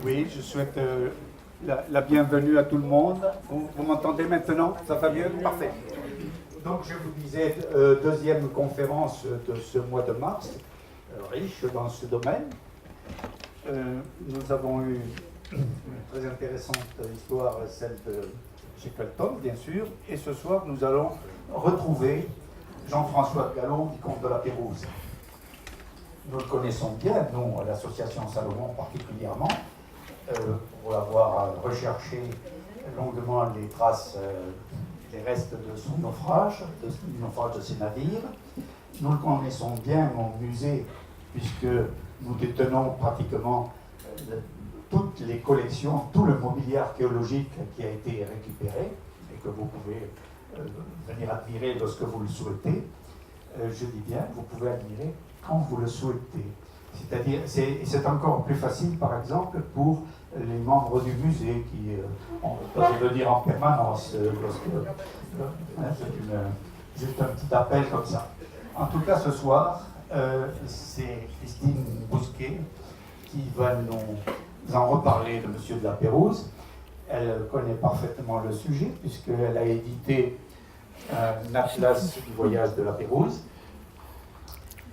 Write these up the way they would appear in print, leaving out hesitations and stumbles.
Oui, je souhaite la bienvenue à tout le monde. Vous m'entendez maintenant? Ça va mieux? Parfait. Donc je vous disais, deuxième conférence de ce mois de mars, riche dans ce domaine. Nous avons eu une très intéressante histoire, celle de Shackleton, bien sûr, et ce soir nous allons retrouver Jean-François Gallo, vicomte de la Pérouse. Nous le connaissons bien, nous, à l'association Salomon particulièrement, pour avoir recherché longuement les traces, les restes de son naufrage, du naufrage de ses navires. Nous le connaissons bien au musée, puisque nous détenons pratiquement toutes les collections, tout le mobilier archéologique qui a été récupéré et que vous pouvez venir admirer lorsque vous le souhaitez. Je dis bien, vous pouvez admirer quand vous le souhaitez. C'est-à-dire, c'est encore plus facile, par exemple, pour les membres du musée qui peuvent venir en permanence. C'est juste un petit appel comme ça. En tout cas, ce soir, c'est Christine Bousquet qui va nous en reparler de Monsieur de la Pérouse. Elle connaît parfaitement le sujet, puisqu'elle a édité un atlas du voyage de la Pérouse.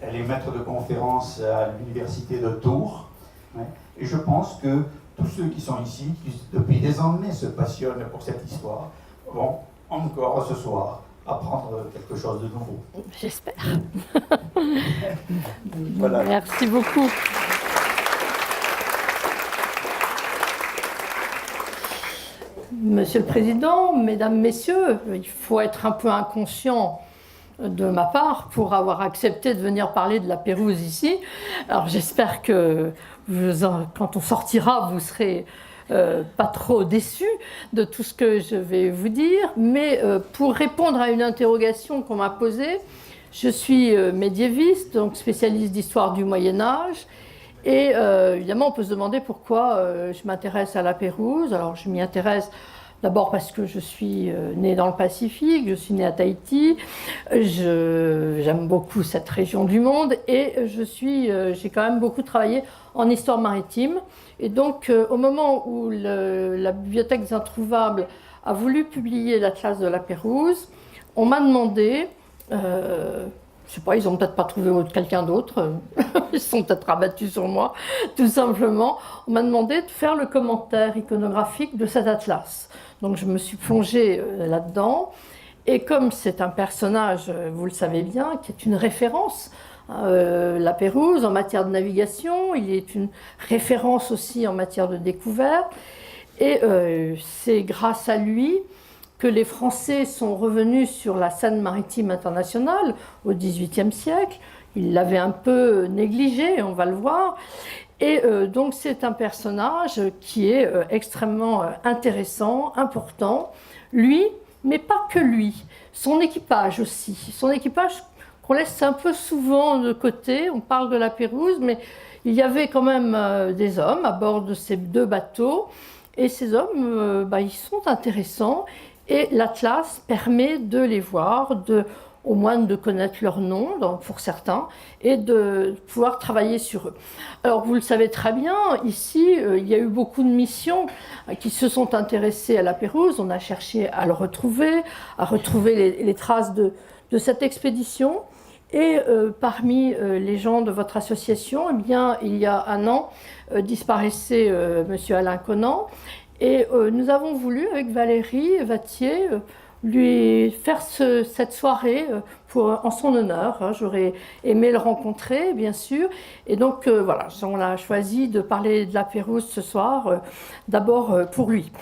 Elle est maître de conférence à l'université de Tours. Et je pense que tous ceux qui sont ici, qui depuis des années se passionnent pour cette histoire, vont encore ce soir apprendre quelque chose de nouveau. J'espère. Voilà. Merci beaucoup. Monsieur le Président, Mesdames, Messieurs, il faut être un peu inconscient de ma part pour avoir accepté de venir parler de la Pérouse ici. Alors j'espère que quand on sortira, vous serez pas trop déçus de tout ce que je vais vous dire. Mais pour répondre à une interrogation qu'on m'a posée, je suis médiéviste, donc spécialiste d'histoire du Moyen-Âge. Et évidemment, on peut se demander pourquoi je m'intéresse à la Pérouse. Alors je m'y intéresse d'abord parce que je suis née dans le Pacifique, je suis née à Tahiti, j'aime beaucoup cette région du monde et j'ai quand même beaucoup travaillé en histoire maritime. Et donc au moment où la Bibliothèque des Introuvables a voulu publier l'Atlas de la Pérouse, on m'a demandé, je sais pas, ils n'ont peut-être pas trouvé quelqu'un d'autre, ils se sont peut-être rabattus sur moi, tout simplement. On m'a demandé de faire le commentaire iconographique de cet atlas. Donc je me suis plongée là-dedans. Et comme c'est un personnage, vous le savez bien, qui est une référence, la Pérouse en matière de navigation, il est une référence aussi en matière de découverte. Et c'est grâce à lui que les Français sont revenus sur la scène maritime internationale au XVIIIe siècle. Ils l'avaient un peu négligé, on va le voir. Et donc c'est un personnage qui est extrêmement intéressant, important. Lui, mais pas que lui. Son équipage aussi. Son équipage qu'on laisse un peu souvent de côté. On parle de la Pérouse, mais il y avait quand même des hommes à bord de ces deux bateaux. Et ces hommes, ils sont intéressants. Et l'Atlas permet de les voir, au moins de connaître leur nom pour certains, et de pouvoir travailler sur eux. Alors vous le savez très bien, ici, il y a eu beaucoup de missions qui se sont intéressées à la Pérouse. On a cherché à le retrouver, à retrouver les traces de cette expédition. Et parmi les gens de votre association, eh bien, il y a un an, disparaissait monsieur Alain Connan. Et nous avons voulu, avec Valérie Vattier, lui faire cette soirée en son honneur. J'aurais aimé le rencontrer, bien sûr. Et donc, voilà, on a choisi de parler de la Pérouse ce soir, d'abord pour lui,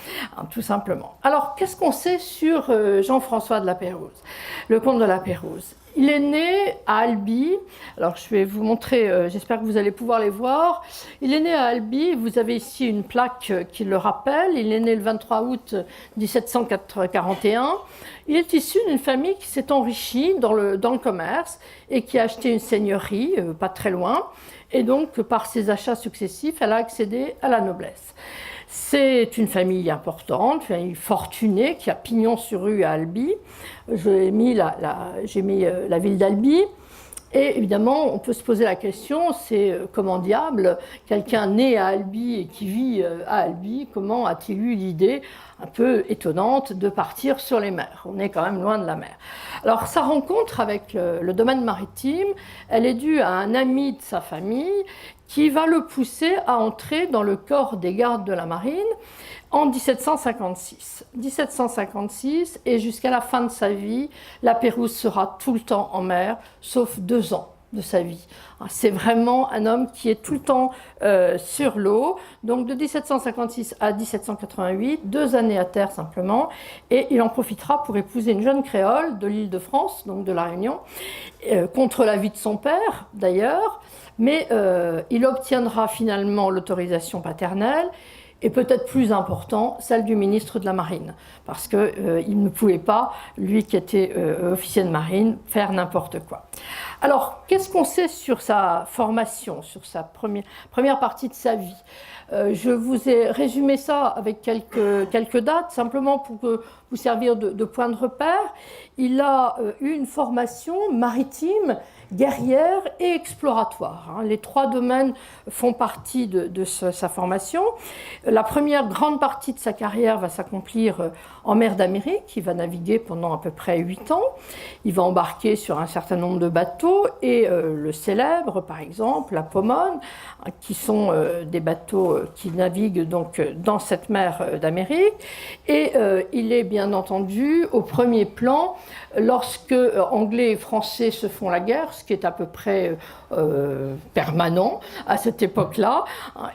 tout simplement. Alors, qu'est-ce qu'on sait sur Jean-François de la Pérouse, le comte de la Pérouse? Il est né à Albi. Alors, je vais vous montrer, j'espère que vous allez pouvoir les voir. Il est né à Albi. Vous avez ici une plaque qui le rappelle. Il est né le 23 août 1741. Il est issu d'une famille qui s'est enrichie dans le commerce et qui a acheté une seigneurie, pas très loin. Et donc, par ses achats successifs, elle a accédé à la noblesse. C'est une famille importante, une famille fortunée qui a pignon sur rue à Albi. J'ai mis la ville d'Albi. Et évidemment, on peut se poser la question, c'est comment diable, quelqu'un né à Albi et qui vit à Albi, comment a-t-il eu l'idée un peu étonnante de partir sur les mers? On est quand même loin de la mer. Alors sa rencontre avec le domaine maritime, elle est due à un ami de sa famille qui va le pousser à entrer dans le corps des gardes de la marine en 1756. 1756, et jusqu'à la fin de sa vie, la Pérouse sera tout le temps en mer, sauf 2 ans de sa vie. C'est vraiment un homme qui est tout le temps sur l'eau, donc de 1756 à 1788, 2 années à terre simplement, et il en profitera pour épouser une jeune créole de l'île de France, donc de la Réunion, contre l'avis de son père d'ailleurs, mais il obtiendra finalement l'autorisation paternelle, et peut-être plus important, celle du ministre de la Marine, parce qu'il ne pouvait pas, lui qui était officier de marine, faire n'importe quoi. Alors, qu'est-ce qu'on sait sur sa formation, sur sa première partie de sa vie? Je vous ai résumé ça avec quelques dates, simplement pour vous servir de point de repère. Il a eu une formation maritime, guerrière et exploratoire. Les 3 domaines font partie de sa formation. La première grande partie de sa carrière va s'accomplir en mer d'Amérique. Il va naviguer pendant à peu près 8 ans. Il va embarquer sur un certain nombre de bateaux et le célèbre, par exemple, la Pomone, qui sont des bateaux qui naviguent donc dans cette mer d'Amérique. Et il est bien entendu au premier plan lorsque Anglais et Français se font la guerre, ce qui est à peu près permanent à cette époque-là.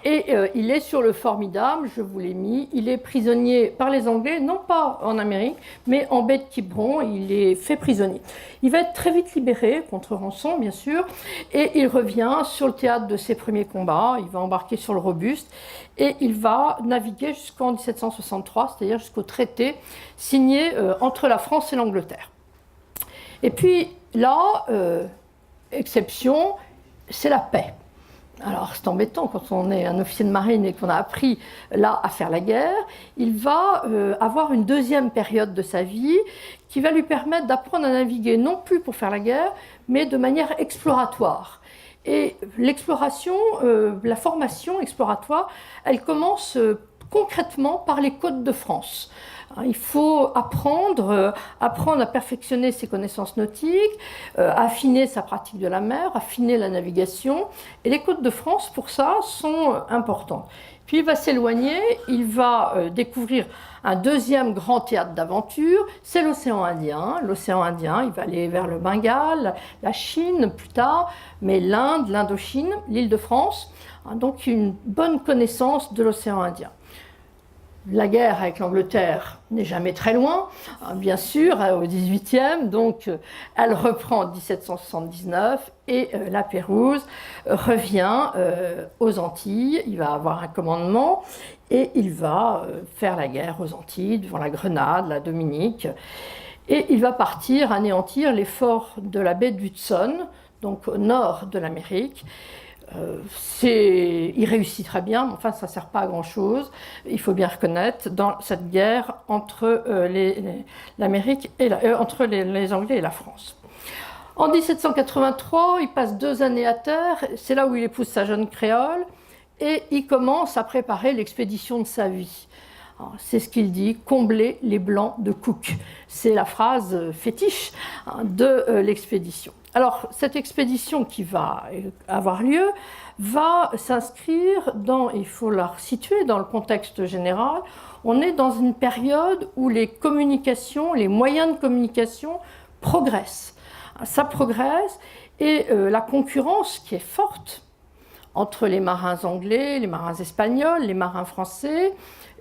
Et il est sur le Formidable, je vous l'ai mis, il est prisonnier par les Anglais, non pas en Amérique, mais en baie de Quiberon, il est fait prisonnier. Il va être très vite libéré, contre rançon bien sûr, et il revient sur le théâtre de ses premiers combats, il va embarquer sur le Robuste, et il va naviguer jusqu'en 1763, c'est-à-dire jusqu'au traité signé entre la France et l'Angleterre. Et puis là, exception, c'est la paix. Alors c'est embêtant quand on est un officier de marine et qu'on a appris là à faire la guerre. Il va avoir une deuxième période de sa vie qui va lui permettre d'apprendre à naviguer non plus pour faire la guerre, mais de manière exploratoire. Et l'exploration, la formation exploratoire, elle commence concrètement par les côtes de France. Il faut apprendre à perfectionner ses connaissances nautiques, affiner sa pratique de la mer, affiner la navigation. Et les côtes de France, pour ça, sont importantes. Puis il va s'éloigner, il va découvrir un deuxième grand théâtre d'aventure, c'est l'océan Indien. L'océan Indien, il va aller vers le Bengale, la Chine plus tard, mais l'Inde, l'Indochine, l'île de France. Donc une bonne connaissance de l'océan Indien. La guerre avec l'Angleterre n'est jamais très loin, bien sûr, au XVIIIe, donc elle reprend en 1779 et la Pérouse revient aux Antilles. Il va avoir un commandement et il va faire la guerre aux Antilles, devant la Grenade, la Dominique, et il va partir anéantir les forts de la baie d'Hudson, donc au nord de l'Amérique. Il réussit très bien, mais enfin ça ne sert pas à grand chose, il faut bien reconnaître, dans cette guerre entre l'Amérique et entre les Anglais et la France. En 1783, il passe 2 années à terre, c'est là où il épouse sa jeune créole, et il commence à préparer l'expédition de sa vie. C'est ce qu'il dit, combler les blancs de Cook. C'est la phrase fétiche de l'expédition. Alors, cette expédition qui va avoir lieu va s'inscrire dans, il faut la situer dans le contexte général, on est dans une période où les communications, les moyens de communication progressent. Ça progresse et la concurrence qui est forte entre les marins anglais, les marins espagnols, les marins français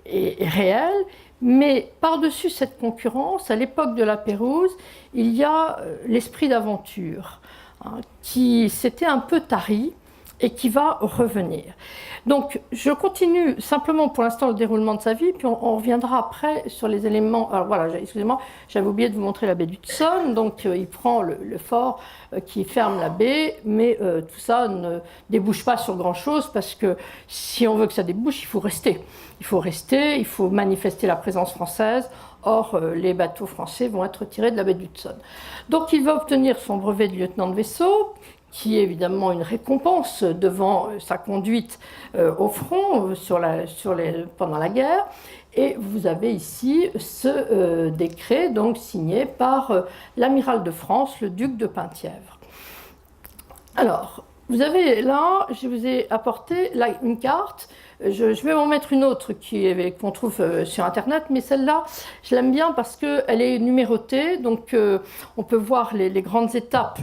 est réelle. Mais par-dessus cette concurrence, à l'époque de la Pérouse, il y a l'esprit d'aventure qui s'était un peu tari et qui va revenir. Donc je continue simplement pour l'instant le déroulement de sa vie, puis on reviendra après sur les éléments. Alors voilà, excusez-moi, j'avais oublié de vous montrer la baie d'Hudson. Donc il prend le fort qui ferme la baie, mais tout ça ne débouche pas sur grand-chose parce que si on veut que ça débouche, il faut rester. Il faut manifester la présence française Or, les bateaux français vont être tirés de la baie d'Hudson. Donc, il va obtenir son brevet de lieutenant de vaisseau, qui est évidemment une récompense devant sa conduite au front pendant la guerre. Et vous avez ici ce décret donc, signé par l'amiral de France, le duc de Penthièvre. Alors, vous avez là, je vous ai apporté là, une carte. Je vais en mettre une autre qu'on trouve sur Internet, mais celle-là, je l'aime bien parce qu'elle est numérotée, donc on peut voir les grandes étapes.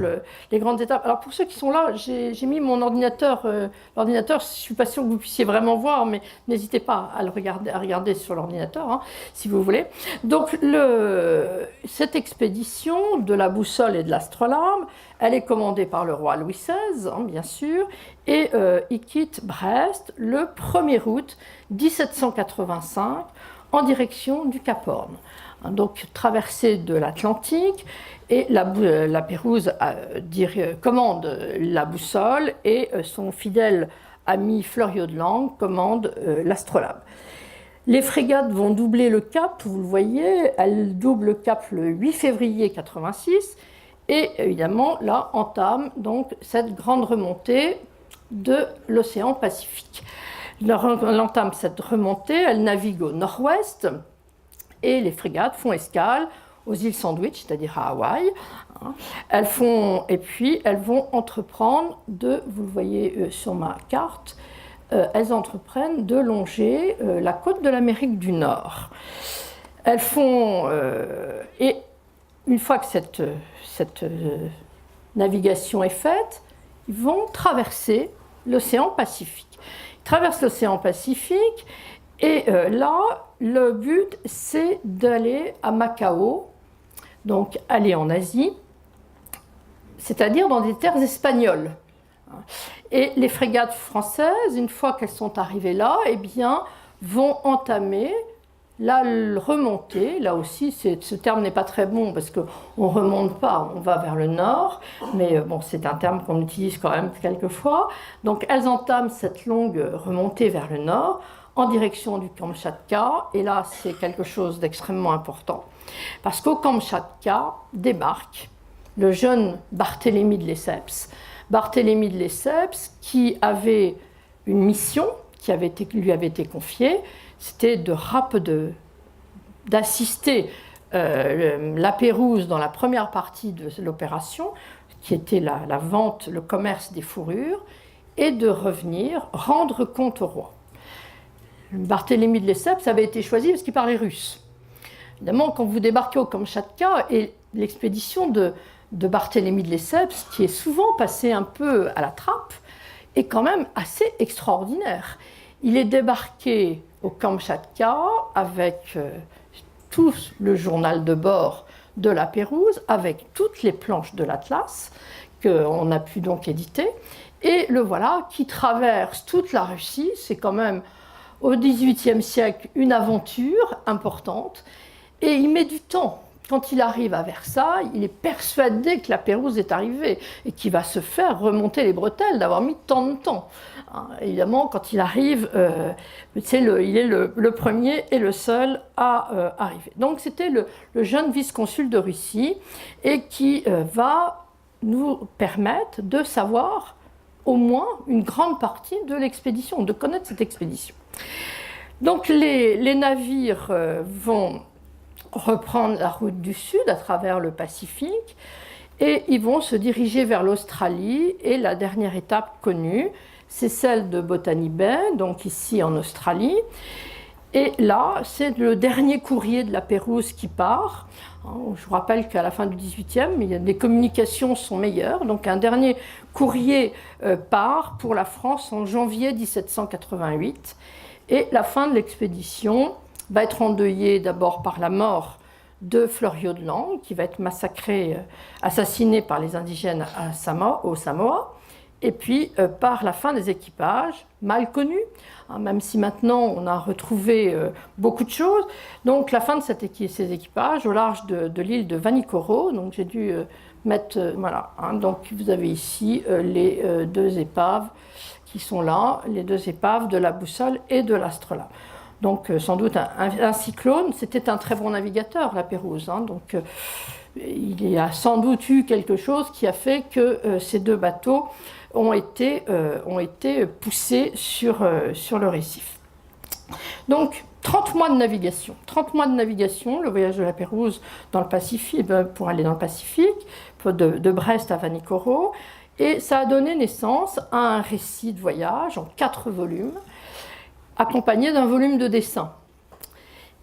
Alors pour ceux qui sont là, j'ai mis mon ordinateur. L'ordinateur, je ne suis pas sûre que vous puissiez vraiment voir, mais n'hésitez pas à regarder sur l'ordinateur, hein, si vous voulez. Donc cette expédition de la boussole et de l'astrolabe, elle est commandée par le roi Louis XVI, hein, bien sûr, et il quitte Brest le 1er août 1785 en direction du Cap Horn. Donc traversée de l'Atlantique, et la Pérouse commande la boussole et son fidèle ami Fleuriot de Lange commande l'astrolabe. Les frégates vont doubler le cap, vous le voyez, elles doublent le cap le 8 février 86. Et évidemment, là, entame donc cette grande remontée de l'océan Pacifique. Elle entame cette remontée, elle navigue au nord-ouest, et les frégates font escale aux îles Sandwich, c'est-à-dire à Hawaï. Et puis elles vont entreprendre vous le voyez sur ma carte, elles entreprennent de longer la côte de l'Amérique du Nord. Elles font... et une fois que cette navigation est faite, ils vont traverser l'océan Pacifique. Ils traversent l'océan Pacifique et là, le but, c'est d'aller à Macao, donc aller en Asie, c'est-à-dire dans des terres espagnoles. Et les frégates françaises, une fois qu'elles sont arrivées là, eh bien, vont entamer la remontée. Là aussi, ce terme n'est pas très bon parce qu'on ne remonte pas, on va vers le nord, mais bon, c'est un terme qu'on utilise quand même quelquefois. Donc elles entament cette longue remontée vers le nord en direction du Kamtchatka, et là c'est quelque chose d'extrêmement important parce qu'au Kamtchatka débarque le jeune Barthélemy de Lesseps. Barthélemy de Lesseps qui avait une mission qui lui avait été confiée, c'était d'assister la Pérouse dans la première partie de l'opération, qui était la vente, le commerce des fourrures, et de revenir rendre compte au roi. Barthélemy de Lesseps avait été choisi parce qu'il parlait russe. Évidemment, quand vous débarquez au Kamtchatka, et l'expédition de Barthélemy de Lesseps, qui est souvent passée un peu à la trappe, est quand même assez extraordinaire. Il est débarqué au Kamtchatka avec tout le journal de bord de la Pérouse, avec toutes les planches de l'Atlas qu'on a pu donc éditer, et le voilà qui traverse toute la Russie. C'est quand même au XVIIIe siècle une aventure importante, et il met du temps. Quand il arrive à Versailles, il est persuadé que la Pérouse est arrivée et qu'il va se faire remonter les bretelles d'avoir mis tant de temps. Évidemment, quand il arrive, il est le premier et le seul à arriver. Donc c'était le jeune vice-consul de Russie, et qui va nous permettre de savoir au moins une grande partie de l'expédition, de connaître cette expédition. Donc les navires vont reprendre la route du sud à travers le Pacifique, et ils vont se diriger vers l'Australie, et la dernière étape connue, c'est celle de Botany Bay, donc ici en Australie. Et là, c'est le dernier courrier de la Pérouse qui part. Je vous rappelle qu'à la fin du XVIIIe, les communications sont meilleures. Donc un dernier courrier part pour la France en janvier 1788. Et la fin de l'expédition va être endeuillée d'abord par la mort de Fleuriot de Lange, qui va être massacré, assassiné par les indigènes au Samoa, et puis par la fin des équipages, mal connus, même si maintenant on a retrouvé beaucoup de choses. Donc la fin de ces équipages au large de l'île de Vanikoro, donc j'ai dû mettre, voilà, donc vous avez ici les deux épaves qui sont là, les deux épaves de la boussole et de l'astrolabe. Donc sans doute un cyclone. C'était un très bon navigateur, la Pérouse. Hein, donc il y a sans doute eu quelque chose qui a fait que ces deux bateaux ont été poussés sur le récif. Donc 30 mois de navigation. 30 mois de navigation, le voyage de la Pérouse dans le Pacifique, pour aller dans le Pacifique, de Brest à Vanikoro. Et ça a donné naissance à un récit de voyage en 4 volumes, accompagné d'un volume de dessin.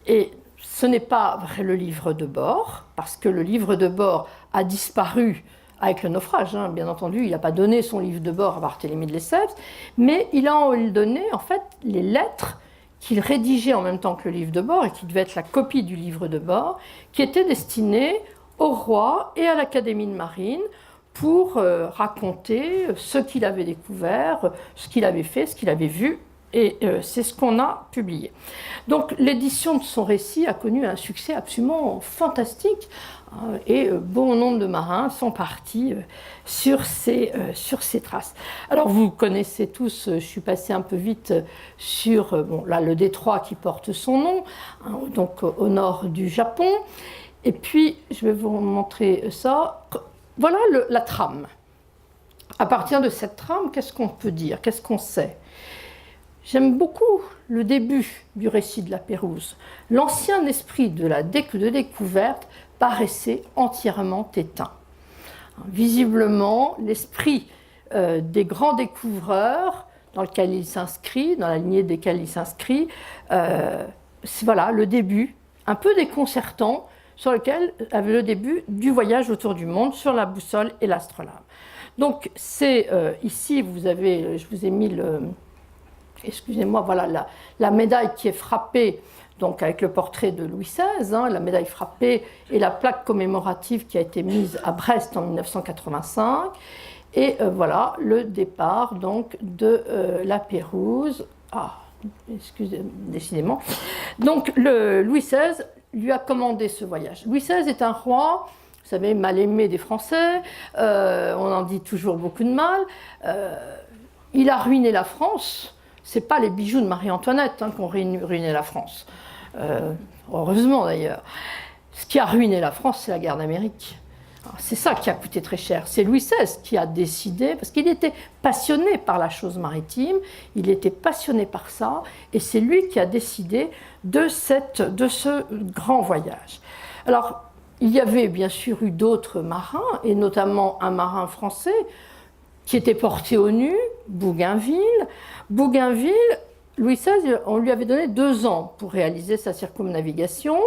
Et ce n'est pas vrai le livre de bord, parce que le livre de bord a disparu avec le naufrage, hein, bien entendu. Il n'a pas donné son livre de bord à Barthélemy de Lesseps, mais il a donné en fait les lettres qu'il rédigeait en même temps que le livre de bord, et qui devait être la copie du livre de bord, qui était destiné au roi et à l'Académie de marine, pour raconter ce qu'il avait découvert, ce qu'il avait fait, ce qu'il avait vu, et c'est ce qu'on a publié. Donc l'édition de son récit a connu un succès absolument fantastique, et bon nombre de marins sont partis sur ces traces. Alors vous connaissez tous, je suis passée un peu vite sur là, le détroit qui porte son nom, hein, donc au nord du Japon, et puis je vais vous montrer ça. Voilà la trame. À partir de cette trame, qu'est-ce qu'on peut dire? Qu'est-ce qu'on sait? J'aime beaucoup le début du récit de la Pérouse. L'ancien esprit de découverte paraissait entièrement éteint. Visiblement, l'esprit des grands découvreurs dans lequel il s'inscrit, dans la lignée desquels il s'inscrit, c'est voilà, le début, un peu déconcertant, sur lequel avait le début du voyage autour du monde sur la boussole et l'astrolabe. Donc c'est ici, je vous ai mis excusez-moi, voilà la médaille qui est frappée, donc avec le portrait de Louis XVI, hein, la médaille frappée et la plaque commémorative qui a été mise à Brest en 1985. Et voilà le départ donc de la Pérouse. Ah, excusez, décidément. Donc Louis XVI lui a commandé ce voyage. Louis XVI est un roi, vous savez, mal aimé des Français, on en dit toujours beaucoup de mal. Il a ruiné la France. Ce n'est pas les bijoux de Marie-Antoinette qui ont ruiné la France. Heureusement d'ailleurs. Ce qui a ruiné la France, c'est la guerre d'Amérique. C'est ça qui a coûté très cher. C'est Louis XVI qui a décidé, parce qu'il était passionné par la chose maritime, il était passionné par ça, et c'est lui qui a décidé de ce grand voyage. Alors, il y avait bien sûr eu d'autres marins, et notamment un marin français qui était porté au nu, Bougainville. Bougainville, Louis XVI, on lui avait donné 2 ans pour réaliser sa circumnavigation,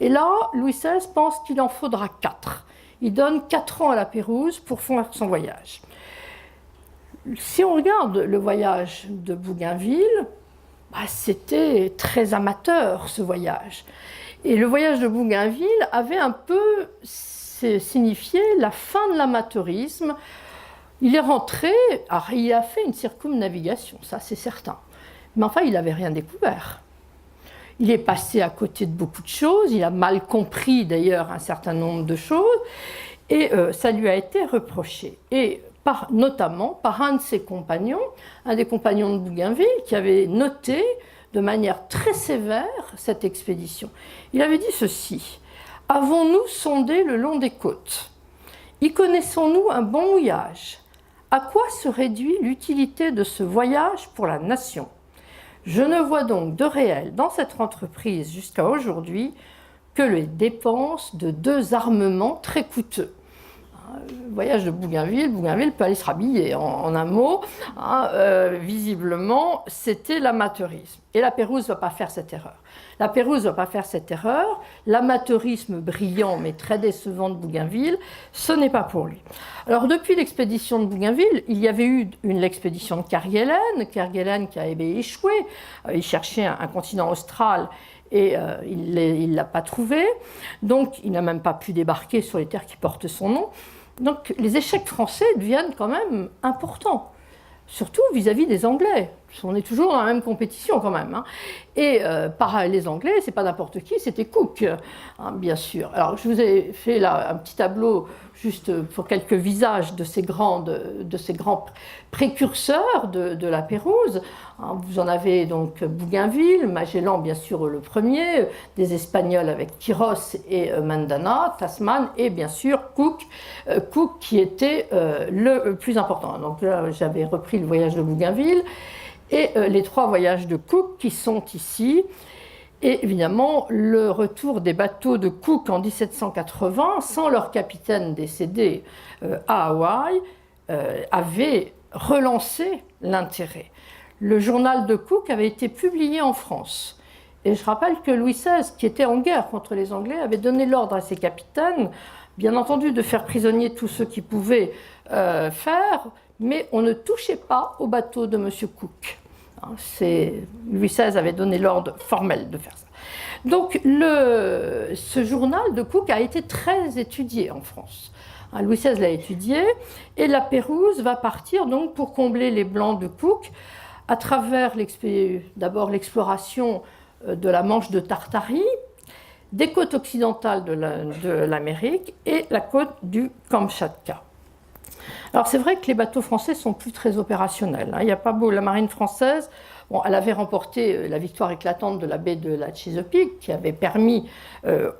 et là, Louis XVI pense qu'il en faudra 4. Il donne 4 ans à la Pérouse pour faire son voyage. Si on regarde le voyage de Bougainville, c'était très amateur ce voyage. Et le voyage de Bougainville avait un peu signifié la fin de l'amateurisme. Il est rentré, alors il a fait une circumnavigation, ça c'est certain. Mais enfin, il n'avait rien découvert. Il est passé à côté de beaucoup de choses, il a mal compris d'ailleurs un certain nombre de choses, et ça lui a été reproché. Et notamment par un de ses compagnons, un des compagnons de Bougainville, qui avait noté de manière très sévère cette expédition. Il avait dit ceci: « Avons-nous sondé le long des côtes? Y connaissons-nous un bon mouillage? À quoi se réduit l'utilité de ce voyage pour la nation? Je ne vois donc de réel dans cette entreprise jusqu'à aujourd'hui que les dépenses de 2 armements très coûteux. » Le voyage de Bougainville peut aller se rhabiller en un mot. Visiblement, c'était l'amateurisme. Et la Pérouse ne va pas faire cette erreur. La Pérouse ne va pas faire cette erreur. L'amateurisme brillant mais très décevant de Bougainville, ce n'est pas pour lui. Alors depuis l'expédition de Bougainville, il y avait eu l'expédition de Kerguelen qui avait échoué. Il cherchait un continent austral et il ne l'a pas trouvé. Donc il n'a même pas pu débarquer sur les terres qui portent son nom. Donc les échecs français deviennent quand même importants, surtout vis-à-vis des Anglais. on est toujours dans la même compétition quand même. Hein. Et par les Anglais, c'est pas n'importe qui, c'était Cook, hein, bien sûr. Alors je vous ai fait là un petit tableau juste pour quelques visages de ces grands précurseurs de la Pérouse. Hein, vous en avez donc Bougainville, Magellan bien sûr le premier, des Espagnols avec Quiros et Mandana, Tasman et bien sûr Cook, Cook qui était le plus important. Donc là j'avais repris le voyage de Bougainville. Et les 3 voyages de Cook qui sont ici, et évidemment le retour des bateaux de Cook en 1780, sans leur capitaine décédé à Hawaï, avait relancé l'intérêt. Le journal de Cook avait été publié en France. Et je rappelle que Louis XVI, qui était en guerre contre les Anglais, avait donné l'ordre à ses capitaines, bien entendu, de faire prisonnier tous ceux qui pouvaient faire, mais on ne touchait pas au bateau de M. Cook. Louis XVI avait donné l'ordre formel de faire ça. Donc ce journal de Cook a été très étudié en France. Louis XVI l'a étudié et la Pérouse va partir donc pour combler les blancs de Cook à travers d'abord l'exploration de la Manche de Tartarie, des côtes occidentales de l'Amérique et la côte du Kamtchatka. Alors c'est vrai que les bateaux français sont plus très opérationnels. Il n'y a pas beau, la marine française, bon, elle avait remporté la victoire éclatante de la baie de la Chesapeake, qui avait permis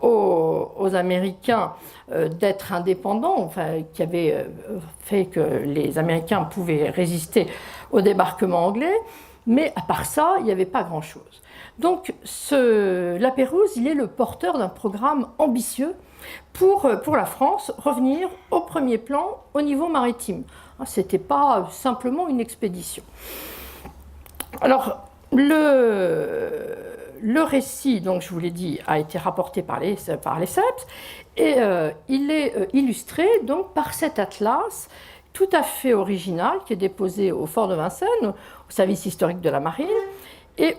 aux Américains d'être indépendants, enfin, qui avait fait que les Américains pouvaient résister au débarquement anglais. Mais à part ça, il n'y avait pas grand-chose. Donc la Pérouse, il est le porteur d'un programme ambitieux pour la France revenir au premier plan au niveau maritime. Ce n'était pas simplement une expédition. Alors, le récit, donc je vous l'ai dit, a été rapporté par les Lesseps et il est illustré donc par cet atlas tout à fait original qui est déposé au Fort de Vincennes, au service historique de la marine. Et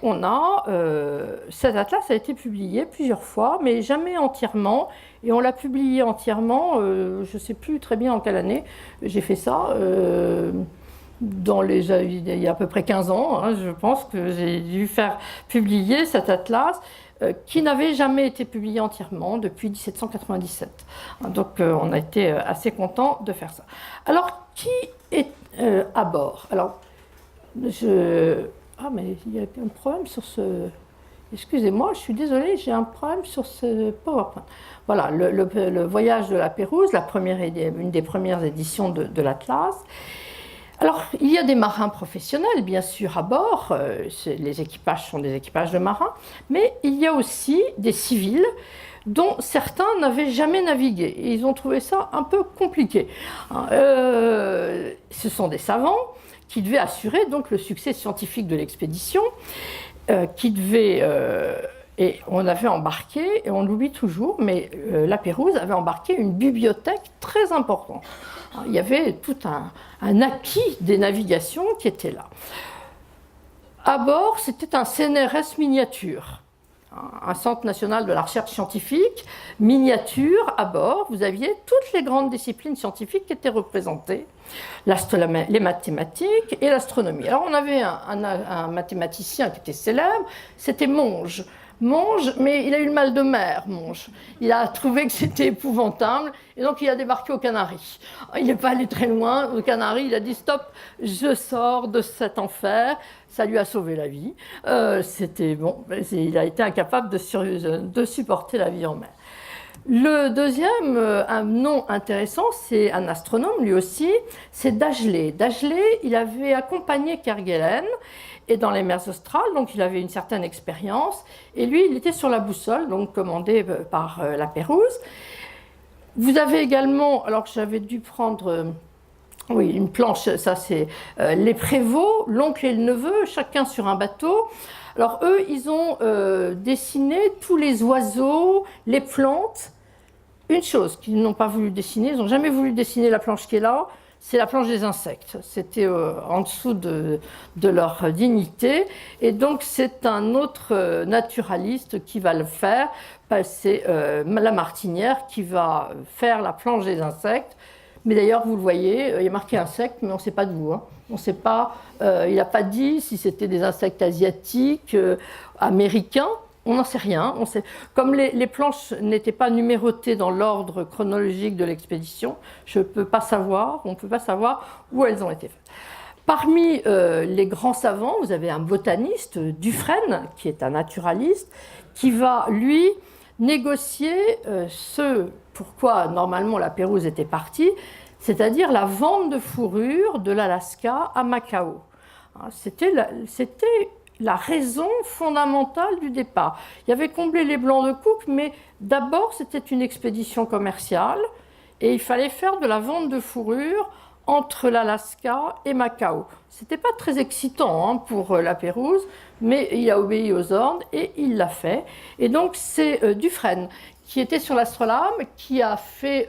cet atlas a été publié plusieurs fois, mais jamais entièrement. Et on l'a publié entièrement, je ne sais plus très bien en quelle année j'ai fait ça, il y a à peu près 15 ans, hein, je pense que j'ai dû faire publier cet atlas qui n'avait jamais été publié entièrement depuis 1797. Donc on a été assez contents de faire ça. Alors, qui est à bord? Alors, Ah, mais il y a un problème sur ce... Excusez-moi, je suis désolée, j'ai un problème sur ce PowerPoint. Voilà, le voyage de la Pérouse, une des premières éditions de l'Atlas. Alors, il y a des marins professionnels, bien sûr, à bord. Les équipages sont des équipages de marins. Mais il y a aussi des civils dont certains n'avaient jamais navigué. Et ils ont trouvé ça un peu compliqué. Ce sont des savants qui devaient assurer donc le succès scientifique de l'expédition, et on avait embarqué, et on l'oublie toujours, mais la Pérouse avait embarqué une bibliothèque très importante. Il y avait tout un acquis des navigations qui était là. À bord, c'était un CNRS miniature, un centre national de la recherche scientifique, miniature à bord. Vous aviez toutes les grandes disciplines scientifiques qui étaient représentées, les mathématiques et l'astronomie. Alors on avait un mathématicien qui était célèbre, c'était Monge. Monge, mais il a eu le mal de mer, Monge. Il a trouvé que c'était épouvantable, et donc il a débarqué aux Canaries. Il n'est pas allé très loin, aux Canaries, il a dit « Stop, je sors de cet enfer ». Ça lui a sauvé la vie. Il a été incapable de supporter la vie en mer. Le deuxième, un nom intéressant, c'est un astronome, lui aussi, c'est Dagelet. Dagelet, il avait accompagné Kerguelen et dans les mers australes, donc il avait une certaine expérience. Et lui, il était sur la boussole, donc commandé par la Pérouse. Vous avez également, alors que j'avais dû prendre... Oui, une planche, ça c'est les prévôts, l'oncle et le neveu, chacun sur un bateau. Alors eux, ils ont dessiné tous les oiseaux, les plantes. Une chose qu'ils n'ont pas voulu dessiner, ils n'ont jamais voulu dessiner la planche qui est là, c'est la planche des insectes. C'était en dessous de leur dignité. Et donc c'est un autre naturaliste qui va le faire. C'est la Martinière qui va faire la planche des insectes. Mais d'ailleurs, vous le voyez, il y a marqué insectes, mais on ne sait pas d'où. Hein. On sait pas, il n'a pas dit si c'était des insectes asiatiques, américains. On n'en sait rien. Comme les planches n'étaient pas numérotées dans l'ordre chronologique de l'expédition, on ne peut pas savoir où elles ont été faites. Parmi les grands savants, vous avez un botaniste, Dufresne, qui est un naturaliste, qui va, lui, négocier ce pourquoi normalement la Pérouse était partie, c'est-à-dire la vente de fourrure de l'Alaska à Macao. C'était la raison fondamentale du départ. Il y avait comblé les Blancs de Cook, mais d'abord c'était une expédition commerciale et il fallait faire de la vente de fourrure entre l'Alaska et Macao. C'était pas très excitant pour la Pérouse, mais il a obéi aux ordres et il l'a fait. Et donc c'est Dufresne qui était sur l'astrolabe, qui a fait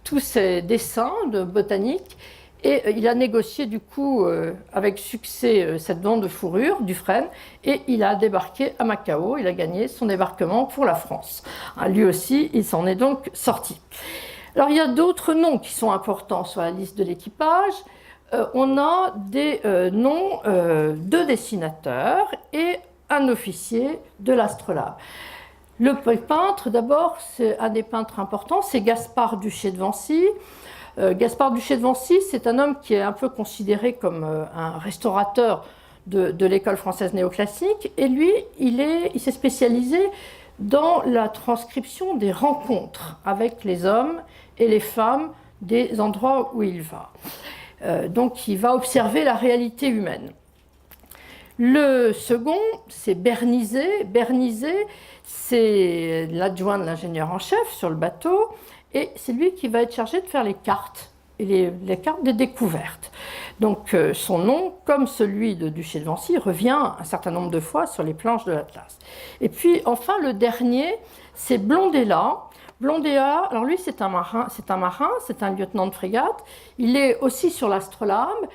tous ces dessins de botanique. Et il a négocié du coup avec succès cette vente de fourrure, Dufresne, et il a débarqué à Macao. Il a gagné son débarquement pour la France. Lui aussi, il s'en est donc sorti. Alors il y a d'autres noms qui sont importants sur la liste de l'équipage. On a des noms de dessinateurs et un officier de l'astrolabe. Le peintre, d'abord, c'est un des peintres importants, c'est Gaspard Duché de Vancy. Gaspard Duché de Vancy, c'est un homme qui est un peu considéré comme un restaurateur de l'école française néoclassique. Et lui, il s'est spécialisé dans la transcription des rencontres avec les hommes et les femmes des endroits où il va. Donc, il va observer la réalité humaine. Le second, c'est Bernizet. Bernizet, c'est l'adjoint de l'ingénieur en chef sur le bateau. Et c'est lui qui va être chargé de faire les cartes, et les cartes des découvertes. Donc son nom, comme celui de Duché de Vancy, revient un certain nombre de fois sur les planches de l'Atlas. Et puis enfin le dernier, c'est Blondela. Blondela, alors lui c'est un marin, c'est un lieutenant de frégate. Il est aussi sur l'astrolabe.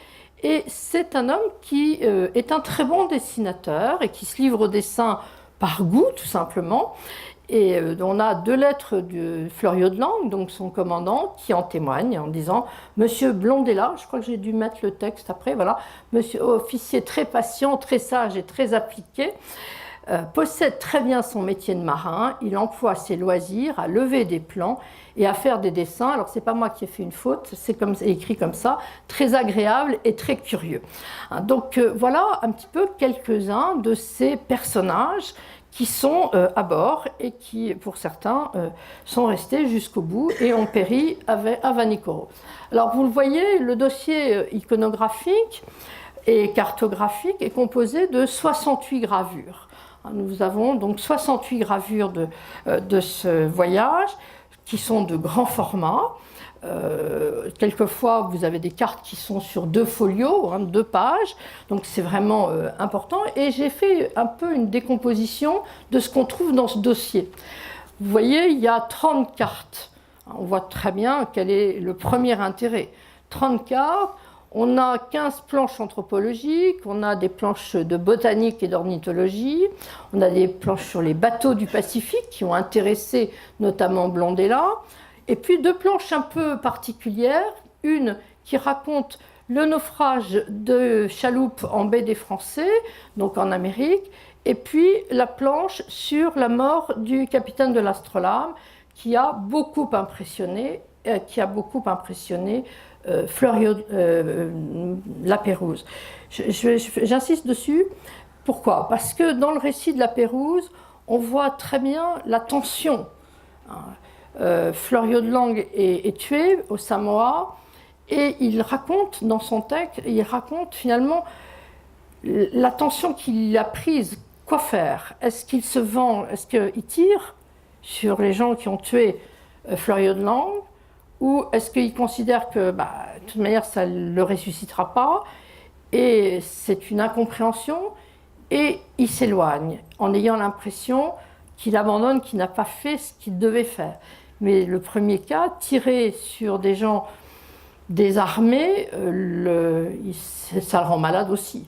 Et c'est un homme qui est un très bon dessinateur et qui se livre au dessin par goût, tout simplement. Et on a 2 lettres de Fleuriot de Langue, donc son commandant, qui en témoigne en disant « Monsieur Blondela », je crois que j'ai dû mettre le texte après, voilà, « Monsieur officier très patient, très sage et très appliqué, possède très bien son métier de marin, il emploie ses loisirs à lever des plans et à faire des dessins. Alors, ce n'est pas moi qui ai fait une faute, c'est écrit comme ça, très agréable et très curieux. » Donc, voilà un petit peu quelques-uns de ces personnages qui sont à bord et qui, pour certains, sont restés jusqu'au bout et ont péri à Vanikoro. Alors, vous le voyez, le dossier iconographique et cartographique est composé de 68 gravures. Nous avons donc 68 gravures de ce voyage qui sont de grand format. Quelquefois, vous avez des cartes qui sont sur 2 folios, 2 pages, donc c'est vraiment important. Et j'ai fait un peu une décomposition de ce qu'on trouve dans ce dossier. Vous voyez, il y a 30 cartes. On voit très bien quel est le premier intérêt. 30 cartes, on a 15 planches anthropologiques, on a des planches de botanique et d'ornithologie, on a des planches sur les bateaux du Pacifique qui ont intéressé notamment Blondela. Et puis 2 planches un peu particulières, une qui raconte le naufrage de chaloupes en baie des Français, donc en Amérique, et puis la planche sur la mort du capitaine de l'Astrolabe, qui a beaucoup impressionné la Pérouse. J'insiste dessus. Pourquoi? Parce que dans le récit de la Pérouse, on voit très bien la tension. Fleuriot de Langue est tué au Samoa et il raconte dans son texte, finalement la tension qu'il a prise. Quoi faire? Est-ce qu'il se vend? Est-ce qu'il tire sur les gens qui ont tué Fleuriot de Langue? Ou est-ce qu'il considère que de toute manière ça ne le ressuscitera pas? Et c'est une incompréhension et il s'éloigne en ayant l'impression qu'il abandonne, qu'il n'a pas fait ce qu'il devait faire. Mais le premier cas, tirer sur des gens désarmés, ça le rend malade aussi.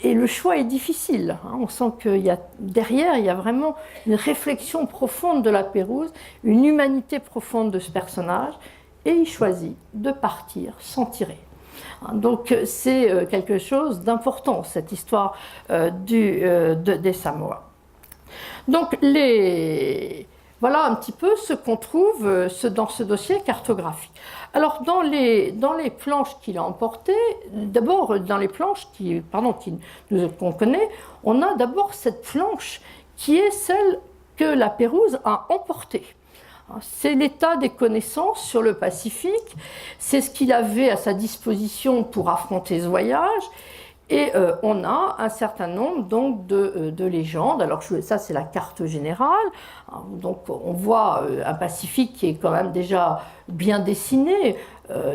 Et le choix est difficile. On sent qu'il derrière, il y a vraiment une réflexion profonde de la Pérouse, une humanité profonde de ce personnage. et il choisit de partir sans tirer. Donc c'est quelque chose d'important, cette histoire des Samoa. Donc voilà un petit peu ce qu'on trouve dans ce dossier cartographique. Alors dans les planches qu'il a emportées, d'abord dans les planches qu'on connaît, on a d'abord cette planche qui est celle que la Pérouse a emportée. C'est l'état des connaissances sur le Pacifique, c'est ce qu'il avait à sa disposition pour affronter ce voyage, et on a un certain nombre donc, de légendes. Alors ça c'est la carte générale, donc on voit un Pacifique qui est quand même déjà bien dessiné.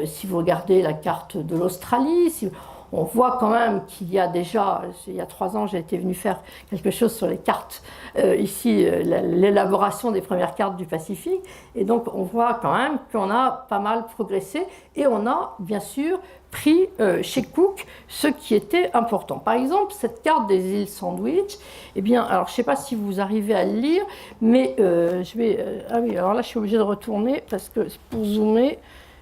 Si vous regardez la carte de l'Australie, on voit quand même qu'il y a déjà, il y a 3 ans, j'ai été venu faire quelque chose sur les cartes, ici, l'élaboration des premières cartes du Pacifique, et donc on voit quand même qu'on a pas mal progressé, et on a bien sûr pris chez Cook ce qui était important. Par exemple, cette carte des îles Sandwich, eh bien, alors je ne sais pas si vous arrivez à le lire, mais je vais... ah oui, alors là je suis obligée de retourner, parce que pour zoomer,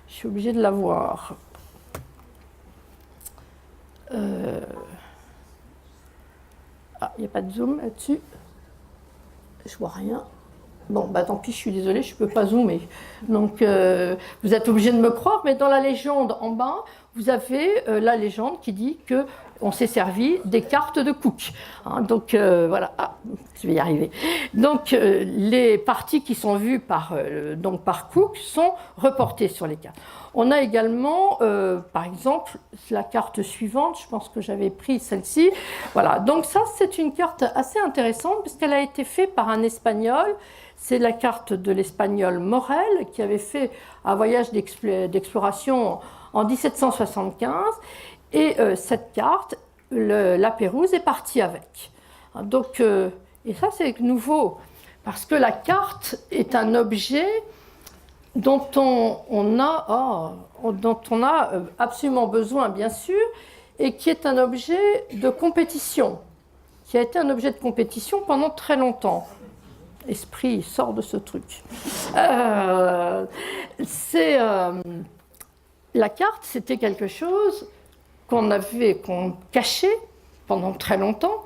je suis obligée de la voir. Ah, il n'y a pas de zoom là-dessus. Je vois rien. Bon, bah tant pis, je suis désolée, je ne peux pas zoomer. Donc, vous êtes obligé de me croire, mais dans la légende en bas, vous avez la légende qui dit qu'on s'est servi des cartes de Cook. Donc, voilà. Ah, je vais y arriver. Donc, les parties qui sont vues par Cook sont reportées sur les cartes. On a également, par exemple, la carte suivante, je pense que j'avais pris celle-ci. Voilà, donc ça, c'est une carte assez intéressante, puisqu'elle a été faite par un Espagnol. C'est la carte de l'Espagnol Morel, qui avait fait un voyage d'exploration en 1775. Et cette carte, la Pérouse est partie avec. Donc, et ça, c'est nouveau, parce que la carte est un objet dont on a absolument besoin, bien sûr, et qui est un objet de compétition, qui a été un objet de compétition pendant très longtemps. Esprit sort de ce truc. La carte, c'était quelque chose qu'on cachait pendant très longtemps,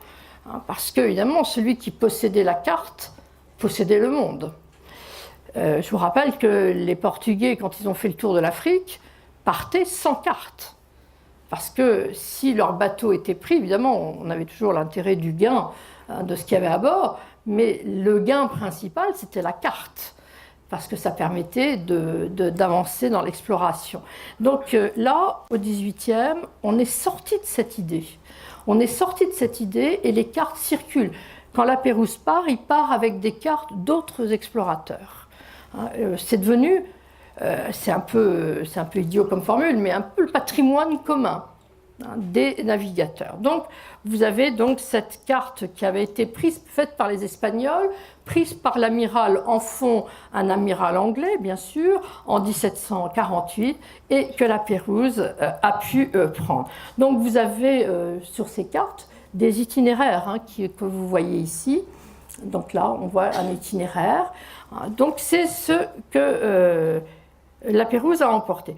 parce que, évidemment, celui qui possédait la carte possédait le monde. Je vous rappelle que les Portugais, quand ils ont fait le tour de l'Afrique, partaient sans carte. Parce que si leur bateau était pris, évidemment, on avait toujours l'intérêt du gain de ce qu'il y avait à bord, mais le gain principal, c'était la carte, parce que ça permettait d'avancer dans l'exploration. Donc là, au XVIIIe, on est sorti de cette idée. On est sorti de cette idée et les cartes circulent. Quand la Pérouse part, il part avec des cartes d'autres explorateurs. C'est devenu, c'est un peu idiot comme formule, mais un peu le patrimoine commun des navigateurs. Donc, vous avez donc cette carte qui avait été faite par les Espagnols, prise par l'amiral en fond, un amiral anglais, bien sûr, en 1748, et que la Pérouse a pu prendre. Donc, vous avez sur ces cartes des itinéraires que vous voyez ici. Donc là, on voit un itinéraire. Donc c'est ce que la Pérouse a emporté.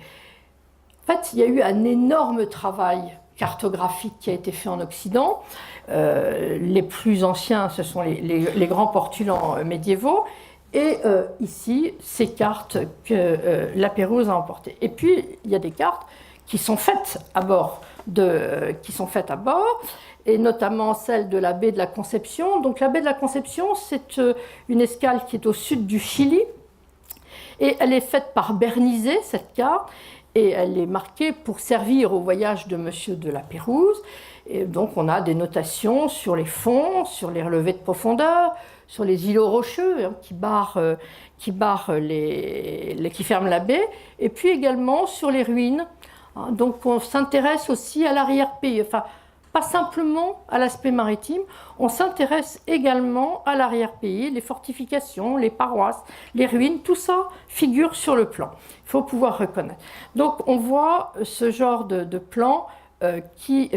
En fait, il y a eu un énorme travail cartographique qui a été fait en Occident. Les plus anciens, ce sont les grands portulans médiévaux. Et ici, ces cartes que la Pérouse a emportées. Et puis, il y a des cartes qui sont faites à bord, et notamment celle de la baie de la Conception. Donc la baie de la Conception, c'est une escale qui est au sud du Chili, et elle est faite par Bernizet, cette carte, et elle est marquée pour servir au voyage de Monsieur de la Pérouse. Et donc on a des notations sur les fonds, sur les relevés de profondeur, sur les îlots rocheux qui ferment la baie, et puis également sur les ruines. Donc on s'intéresse aussi à l'arrière-pays, enfin pas simplement à l'aspect maritime, on s'intéresse également à l'arrière-pays, les fortifications, les paroisses, les ruines, tout ça figure sur le plan. Il faut pouvoir reconnaître. Donc on voit ce genre de plan qui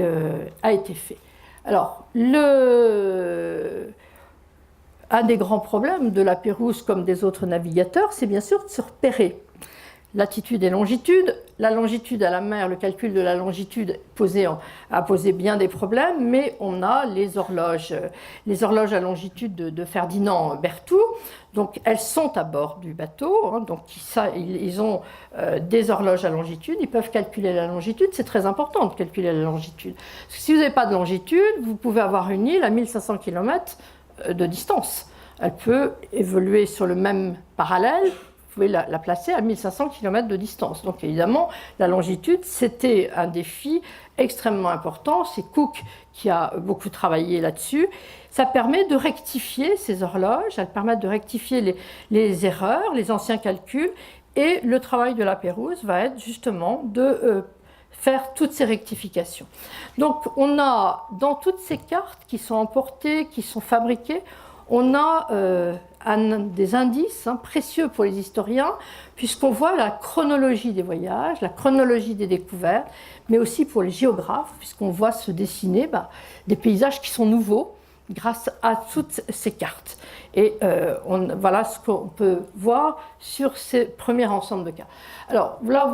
a été fait. Alors, un des grands problèmes de la Pérouse comme des autres navigateurs, c'est bien sûr de se repérer. latitude et longitude. La longitude à la mer, le calcul de la longitude a posé bien des problèmes, mais on a les horloges à longitude de Ferdinand Berthoud. Donc elles sont à bord du bateau, hein, donc ils ont des horloges à longitude, ils peuvent calculer la longitude, c'est très important de calculer la longitude. Parce que si vous n'avez pas de longitude, vous pouvez avoir une île à 1500 km de distance. Elle peut évoluer sur le même parallèle, vous pouvez la placer à 1500 km de distance. Donc évidemment, la longitude, c'était un défi extrêmement important. C'est Cook qui a beaucoup travaillé là-dessus. Ça permet de rectifier ces horloges, elles permettent de rectifier les erreurs, les anciens calculs, et le travail de la Pérouse va être justement de faire toutes ces rectifications. Donc on a, dans toutes ces cartes qui sont emportées, qui sont fabriquées, on a des indices précieux pour les historiens, puisqu'on voit la chronologie des voyages, la chronologie des découvertes, mais aussi pour les géographes, puisqu'on voit se dessiner des paysages qui sont nouveaux grâce à toutes ces cartes. Et voilà ce qu'on peut voir sur ces premiers ensembles de cartes. Alors là,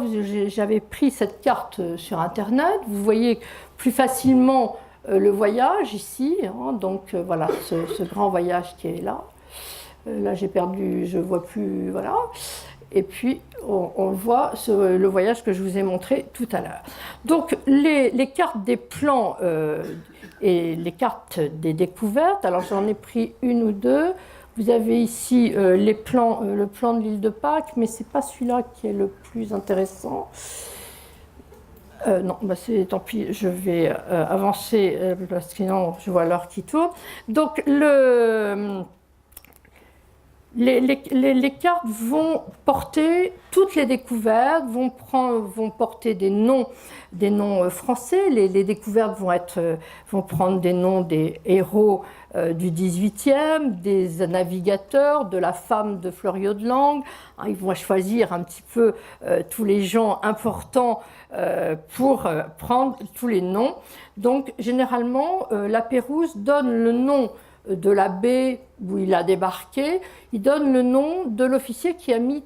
j'avais pris cette carte sur Internet. Vous voyez plus facilement le voyage ici, hein, donc voilà ce grand voyage qui est là. Là j'ai perdu, je ne vois plus, voilà. Et puis on voit le voyage que je vous ai montré tout à l'heure. Donc les cartes des plans et les cartes des découvertes, alors j'en ai pris une ou deux. Vous avez ici le plan de l'île de Pâques, mais ce n'est pas celui-là qui est le plus intéressant. Non, tant pis, je vais avancer parce que sinon je vois l'heure qui tourne. Donc les cartes vont porter toutes les découvertes, vont porter des noms français. Les découvertes vont prendre des noms des héros du XVIIIe, des navigateurs, de la femme de Fleuriot de Langue. Ils vont choisir un petit peu tous les gens importants pour prendre tous les noms. Donc généralement, la Pérouse donne le nom de la baie où il a débarqué, il donne le nom de l'officier qui a mis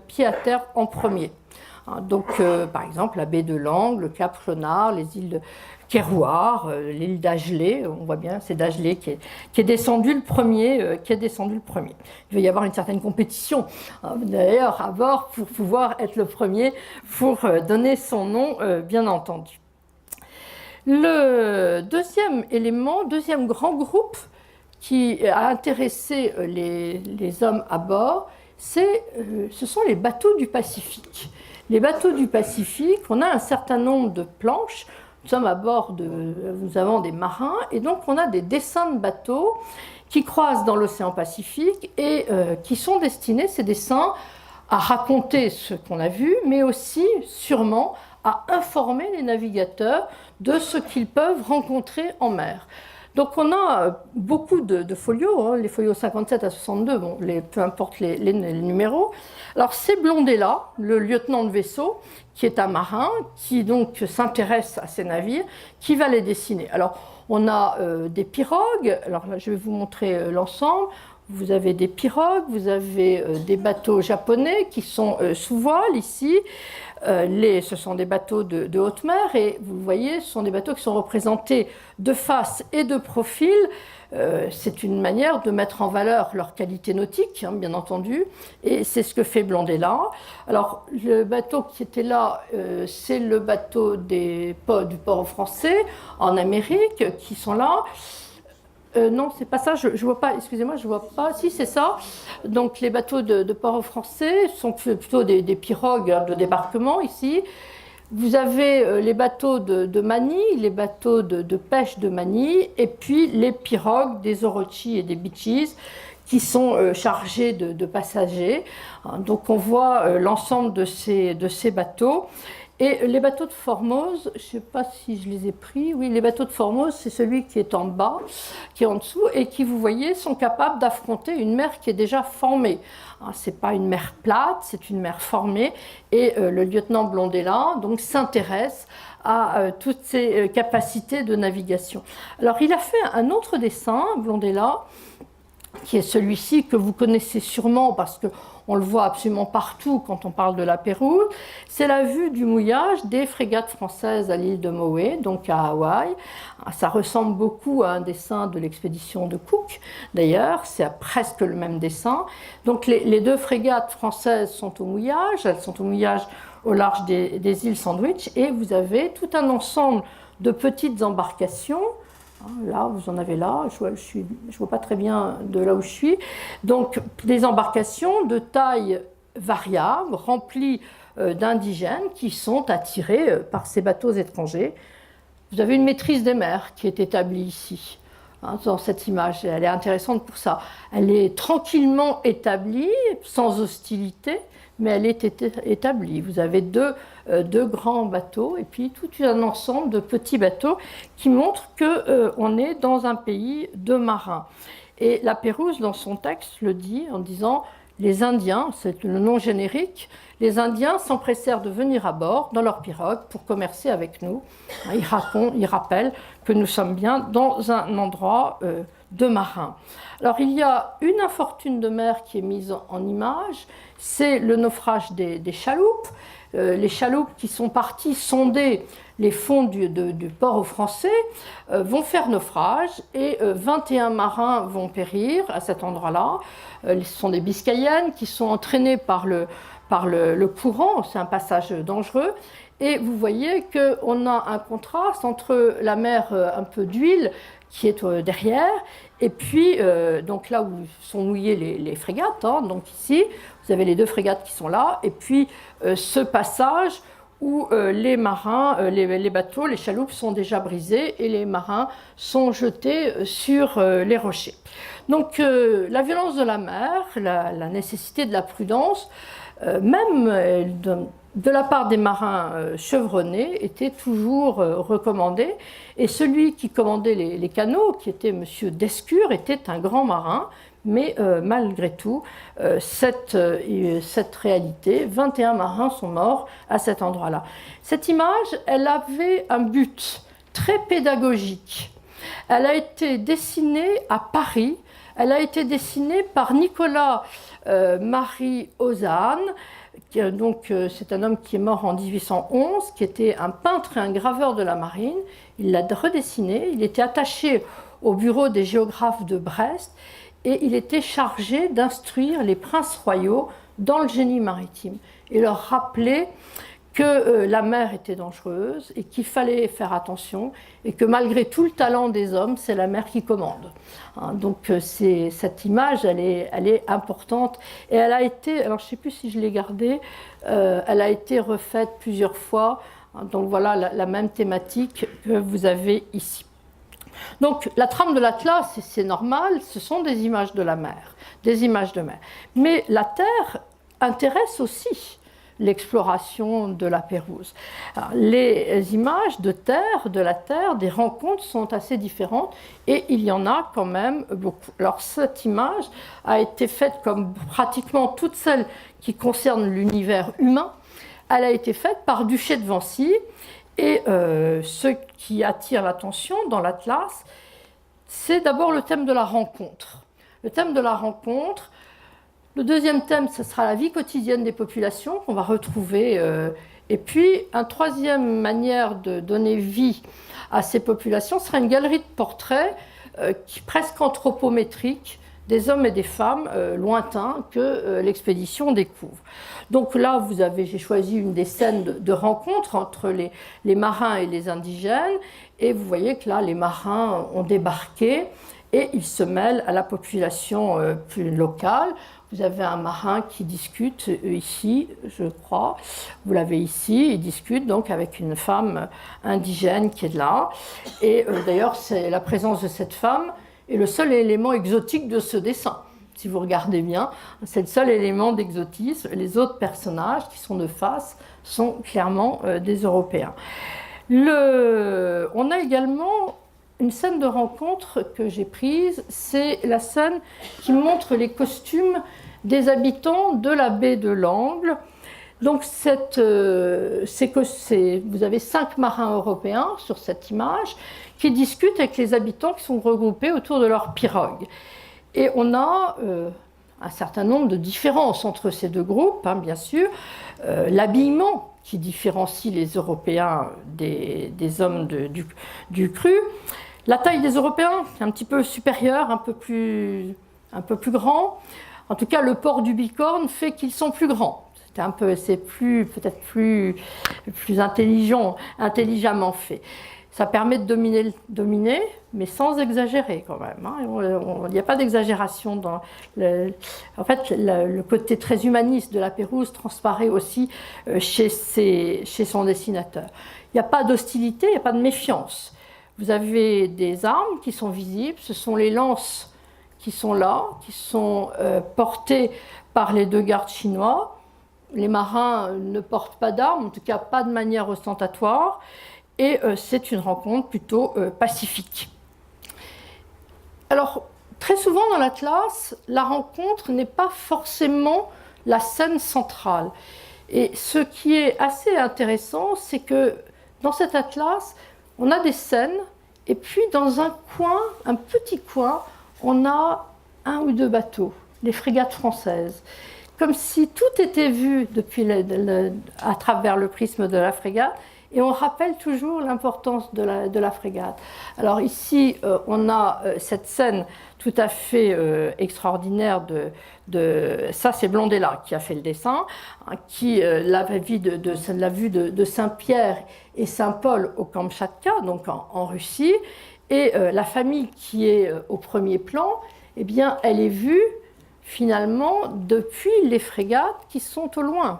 pied à terre en premier. Donc, par exemple, la baie de Langue, le Cap Clonard, les îles de Kérouar, l'île d'Agelé, on voit bien, c'est d'Agelé qui est descendu le premier. Il va y avoir une certaine compétition, d'ailleurs, à bord pour pouvoir être le premier, pour donner son nom, bien entendu. Le deuxième grand groupe qui a intéressé les hommes à bord, ce sont les bateaux du Pacifique. Les bateaux du Pacifique, on a un certain nombre de planches, nous sommes à bord nous avons des marins, et donc on a des dessins de bateaux qui croisent dans l'océan Pacifique et qui sont destinés, ces dessins, à raconter ce qu'on a vu, mais aussi, sûrement, à informer les navigateurs de ce qu'ils peuvent rencontrer en mer. Donc on a beaucoup de folios, les folios 57 à 62, peu importe les numéros. Alors c'est Blondet-là, le lieutenant de vaisseau, qui est un marin, qui donc s'intéresse à ces navires, qui va les dessiner. Alors on a des pirogues, alors là je vais vous montrer l'ensemble. Vous avez des pirogues, vous avez des bateaux japonais qui sont sous voile ici. Ce sont des bateaux de haute mer et vous voyez, ce sont des bateaux qui sont représentés de face et de profil. C'est une manière de mettre en valeur leur qualité nautique, bien entendu, et c'est ce que fait Blondet là. Alors, le bateau qui était là, c'est le bateau du port français en Amérique qui sont là. Non, c'est pas ça, je vois pas, excusez-moi, je vois pas. Si, c'est ça. Donc, les bateaux de port français sont plutôt des pirogues de débarquement ici. Vous avez les bateaux de Manille, les bateaux de pêche de Manille, et puis les pirogues des Orochi et des Beaches qui sont chargés de passagers. Donc, on voit l'ensemble de ces bateaux. Et les bateaux de Formose, je ne sais pas si je les ai pris, oui, les bateaux de Formose, c'est celui qui est en bas, qui est en dessous, et qui, vous voyez, sont capables d'affronter une mer qui est déjà formée. Ce n'est pas une mer plate, c'est une mer formée, et le lieutenant Blondet-là donc s'intéresse à toutes ces capacités de navigation. Alors, il a fait un autre dessin, Blondet-là, qui est celui-ci que vous connaissez sûrement parce qu'on le voit absolument partout quand on parle de la Pérouse. C'est la vue du mouillage des frégates françaises à l'île de Maui, donc à Hawaï. Ça ressemble beaucoup à un dessin de l'expédition de Cook, d'ailleurs, c'est presque le même dessin. Donc les deux frégates françaises sont au mouillage, elles sont au mouillage au large des îles Sandwich, et vous avez tout un ensemble de petites embarcations. Là, vous en avez là, je vois pas très bien de là où je suis. Donc, des embarcations de taille variable, remplies d'indigènes qui sont attirés par ces bateaux étrangers. Vous avez une maîtrise des mers qui est établie ici, dans cette image. Elle est intéressante pour ça. Elle est tranquillement établie, sans hostilité, mais elle est établie. Vous avez deux grands bateaux et puis tout un ensemble de petits bateaux qui montrent qu'on est dans un pays de marins. Et la Pérouse, dans son texte, le dit en disant « Les Indiens, c'est le nom générique, les Indiens s'empressèrent de venir à bord dans leur pirogue pour commercer avec nous. » Ils rappellent que nous sommes bien dans un endroit de marins. Alors il y a une infortune de mer qui est mise en image, c'est le naufrage des chaloupes. Les chaloupes qui sont parties sonder les fonds du port français vont faire naufrage et 21 marins vont périr à cet endroit-là. Ce sont des Biscayennes qui sont entraînées par le courant, c'est un passage dangereux. Et vous voyez qu'on a un contraste entre la mer un peu d'huile qui est derrière, et puis donc là où sont mouillées les frégates, donc ici, vous avez les deux frégates qui sont là, et puis ce passage où les marins, les bateaux, les chaloupes sont déjà brisés et les marins sont jetés sur les rochers. Donc la violence de la mer, la nécessité de la prudence, même de la part des marins chevronnés, était toujours recommandée. Et celui qui commandait les canots, qui était M. Descure, était un grand marin, mais malgré tout, cette réalité, 21 marins sont morts à cet endroit-là. Cette image, elle avait un but très pédagogique. Elle a été dessinée à Paris, elle a été dessinée par Nicolas Marie Ozanne. Donc, c'est un homme qui est mort en 1811, qui était un peintre et un graveur de la marine. Il l'a redessiné, il était attaché au bureau des géographes de Brest et il était chargé d'instruire les princes royaux dans le génie maritime et leur rappeler que la mer était dangereuse et qu'il fallait faire attention et que malgré tout le talent des hommes, c'est la mer qui commande. Donc cette image, elle est importante et elle a été, alors je ne sais plus si je l'ai gardée, elle a été refaite plusieurs fois. Donc voilà la même thématique que vous avez ici. Donc la trame de l'Atlas, c'est normal, ce sont des images de la mer, des images de mer. Mais la Terre intéresse aussi l'exploration de la Pérouse. Alors, les images de la Terre, des rencontres sont assez différentes et il y en a quand même beaucoup. Alors cette image a été faite comme pratiquement toutes celles qui concernent l'univers humain. Elle a été faite par Duché de Vancy et ce qui attire l'attention dans l'Atlas, c'est d'abord le thème de la rencontre. Le thème de la rencontre. Le deuxième thème, ce sera la vie quotidienne des populations qu'on va retrouver. Et puis, une troisième manière de donner vie à ces populations sera une galerie de portraits presque anthropométriques des hommes et des femmes lointains que l'expédition découvre. Donc là, j'ai choisi une des scènes de rencontre entre les marins et les indigènes. Et vous voyez que là, les marins ont débarqué et ils se mêlent à la population plus locale. Vous avez un marin qui discute ici, je crois. Vous l'avez ici, il discute donc avec une femme indigène qui est là. Et d'ailleurs, c'est la présence de cette femme est le seul élément exotique de ce dessin. Si vous regardez bien, c'est le seul élément d'exotisme. Les autres personnages qui sont de face sont clairement des Européens. On a également une scène de rencontre que j'ai prise, c'est la scène qui montre les costumes des habitants de la baie de l'Angle. Donc vous avez 5 marins européens sur cette image qui discutent avec les habitants qui sont regroupés autour de leur pirogue. Et on a un certain nombre de différences entre ces deux groupes, hein, bien sûr. L'habillement qui différencie les Européens des hommes du cru. La taille des Européens est un petit peu supérieure, un peu plus grand. En tout cas, le port du bicorne fait qu'ils sont plus grands. C'est peut-être plus intelligemment fait. Ça permet de dominer, mais sans exagérer quand même. Hein. Il n'y a pas d'exagération dans en fait, le côté très humaniste de la Pérouse transparaît aussi chez son dessinateur. Il n'y a pas d'hostilité, il n'y a pas de méfiance. Vous avez des armes qui sont visibles, ce sont les lances qui sont là, qui sont portées par les deux gardes chinois. Les marins ne portent pas d'armes, en tout cas pas de manière ostentatoire. Et c'est une rencontre plutôt pacifique. Alors, très souvent dans l'Atlas, la rencontre n'est pas forcément la scène centrale. Et ce qui est assez intéressant, c'est que dans cet Atlas, on a des scènes, et puis dans un coin, un petit coin, on a un ou deux bateaux, les frégates françaises. Comme si tout était vu à travers le prisme de la frégate, et on rappelle toujours l'importance de la frégate. Alors ici, on a cette scène tout à fait extraordinaire ça c'est Blondella qui a fait le dessin, hein, qui la vue de Saint-Pierre et Saint-Paul au Kamtchatka, donc en Russie, et la famille qui est au premier plan, eh bien, elle est vue finalement depuis les frégates qui sont au loin.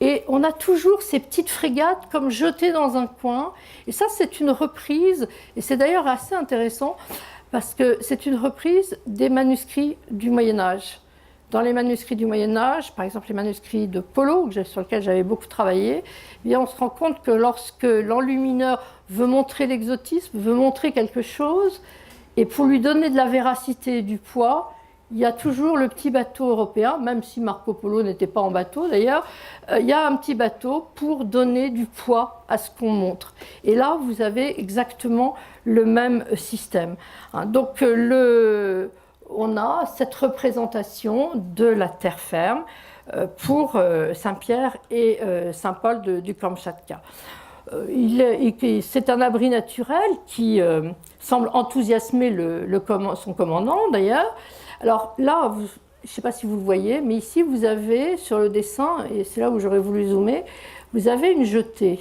Et on a toujours ces petites frégates comme jetées dans un coin. Et ça, c'est une reprise, et c'est d'ailleurs assez intéressant, parce que c'est une reprise des manuscrits du Moyen-Âge. Dans les manuscrits du Moyen-Âge, par exemple les manuscrits de Polo, sur lesquels j'avais beaucoup travaillé, eh bien, on se rend compte que lorsque l'enlumineur veut montrer l'exotisme, veut montrer quelque chose, et pour lui donner de la véracité et du poids, il y a toujours le petit bateau européen, même si Marco Polo n'était pas en bateau d'ailleurs, il y a un petit bateau pour donner du poids à ce qu'on montre. Et là, vous avez exactement le même système. Donc, on a cette représentation de la terre ferme pour Saint-Pierre et Saint-Paul du Kamtchatka. C'est un abri naturel qui semble enthousiasmer son commandant d'ailleurs. Alors là, je ne sais pas si vous le voyez, mais ici vous avez sur le dessin, et c'est là où j'aurais voulu zoomer, vous avez une jetée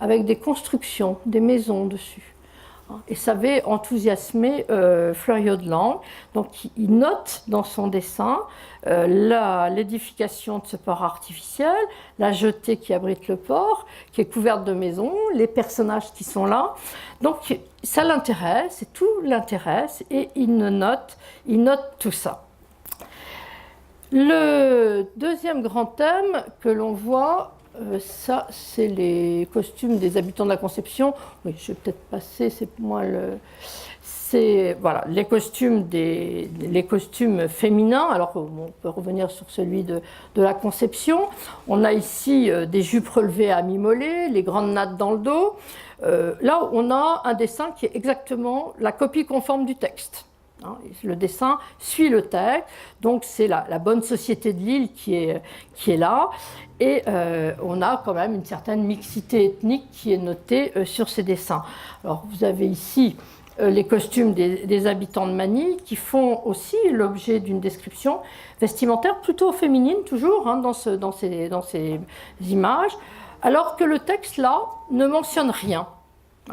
avec des constructions, des maisons dessus. Et ça avait enthousiasmé Fleuriot de Lange. Donc il note dans son dessin l'édification de ce port artificiel, la jetée qui abrite le port, qui est couverte de maisons, les personnages qui sont là. Donc ça l'intéresse, et tout l'intéresse, et il note tout ça. Le deuxième grand thème que l'on voit, ça, c'est les costumes des habitants de la Conception. Oui, je vais peut-être passer, c'est moi voilà, les costumes féminins. Alors, on peut revenir sur celui de la Conception. On a ici des jupes relevées à mi-mollet, les grandes nattes dans le dos. Là, on a un dessin qui est exactement la copie conforme du texte. Le dessin suit le texte, donc c'est la bonne société de l'île qui est là, et on a quand même une certaine mixité ethnique qui est notée sur ces dessins. Alors vous avez ici les costumes des habitants de Manille qui font aussi l'objet d'une description vestimentaire plutôt féminine toujours dans ces images, alors que le texte là ne mentionne rien.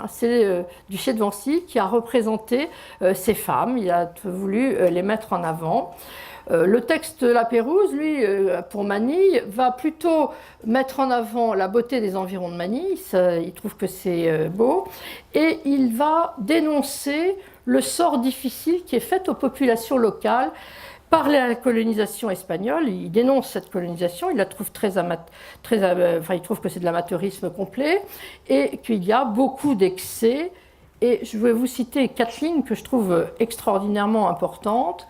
C'est Duché de Vancy qui a représenté ces femmes, il a voulu les mettre en avant. Le texte de la Pérouse, lui, pour Manille, va plutôt mettre en avant la beauté des environs de Manille, il trouve que c'est beau, et il va dénoncer le sort difficile qui est fait aux populations locales par la colonisation espagnole. Il dénonce cette colonisation, il la trouve il trouve que c'est de l'amateurisme complet et qu'il y a beaucoup d'excès. Et je vais vous citer 4 lignes que je trouve extraordinairement importantes.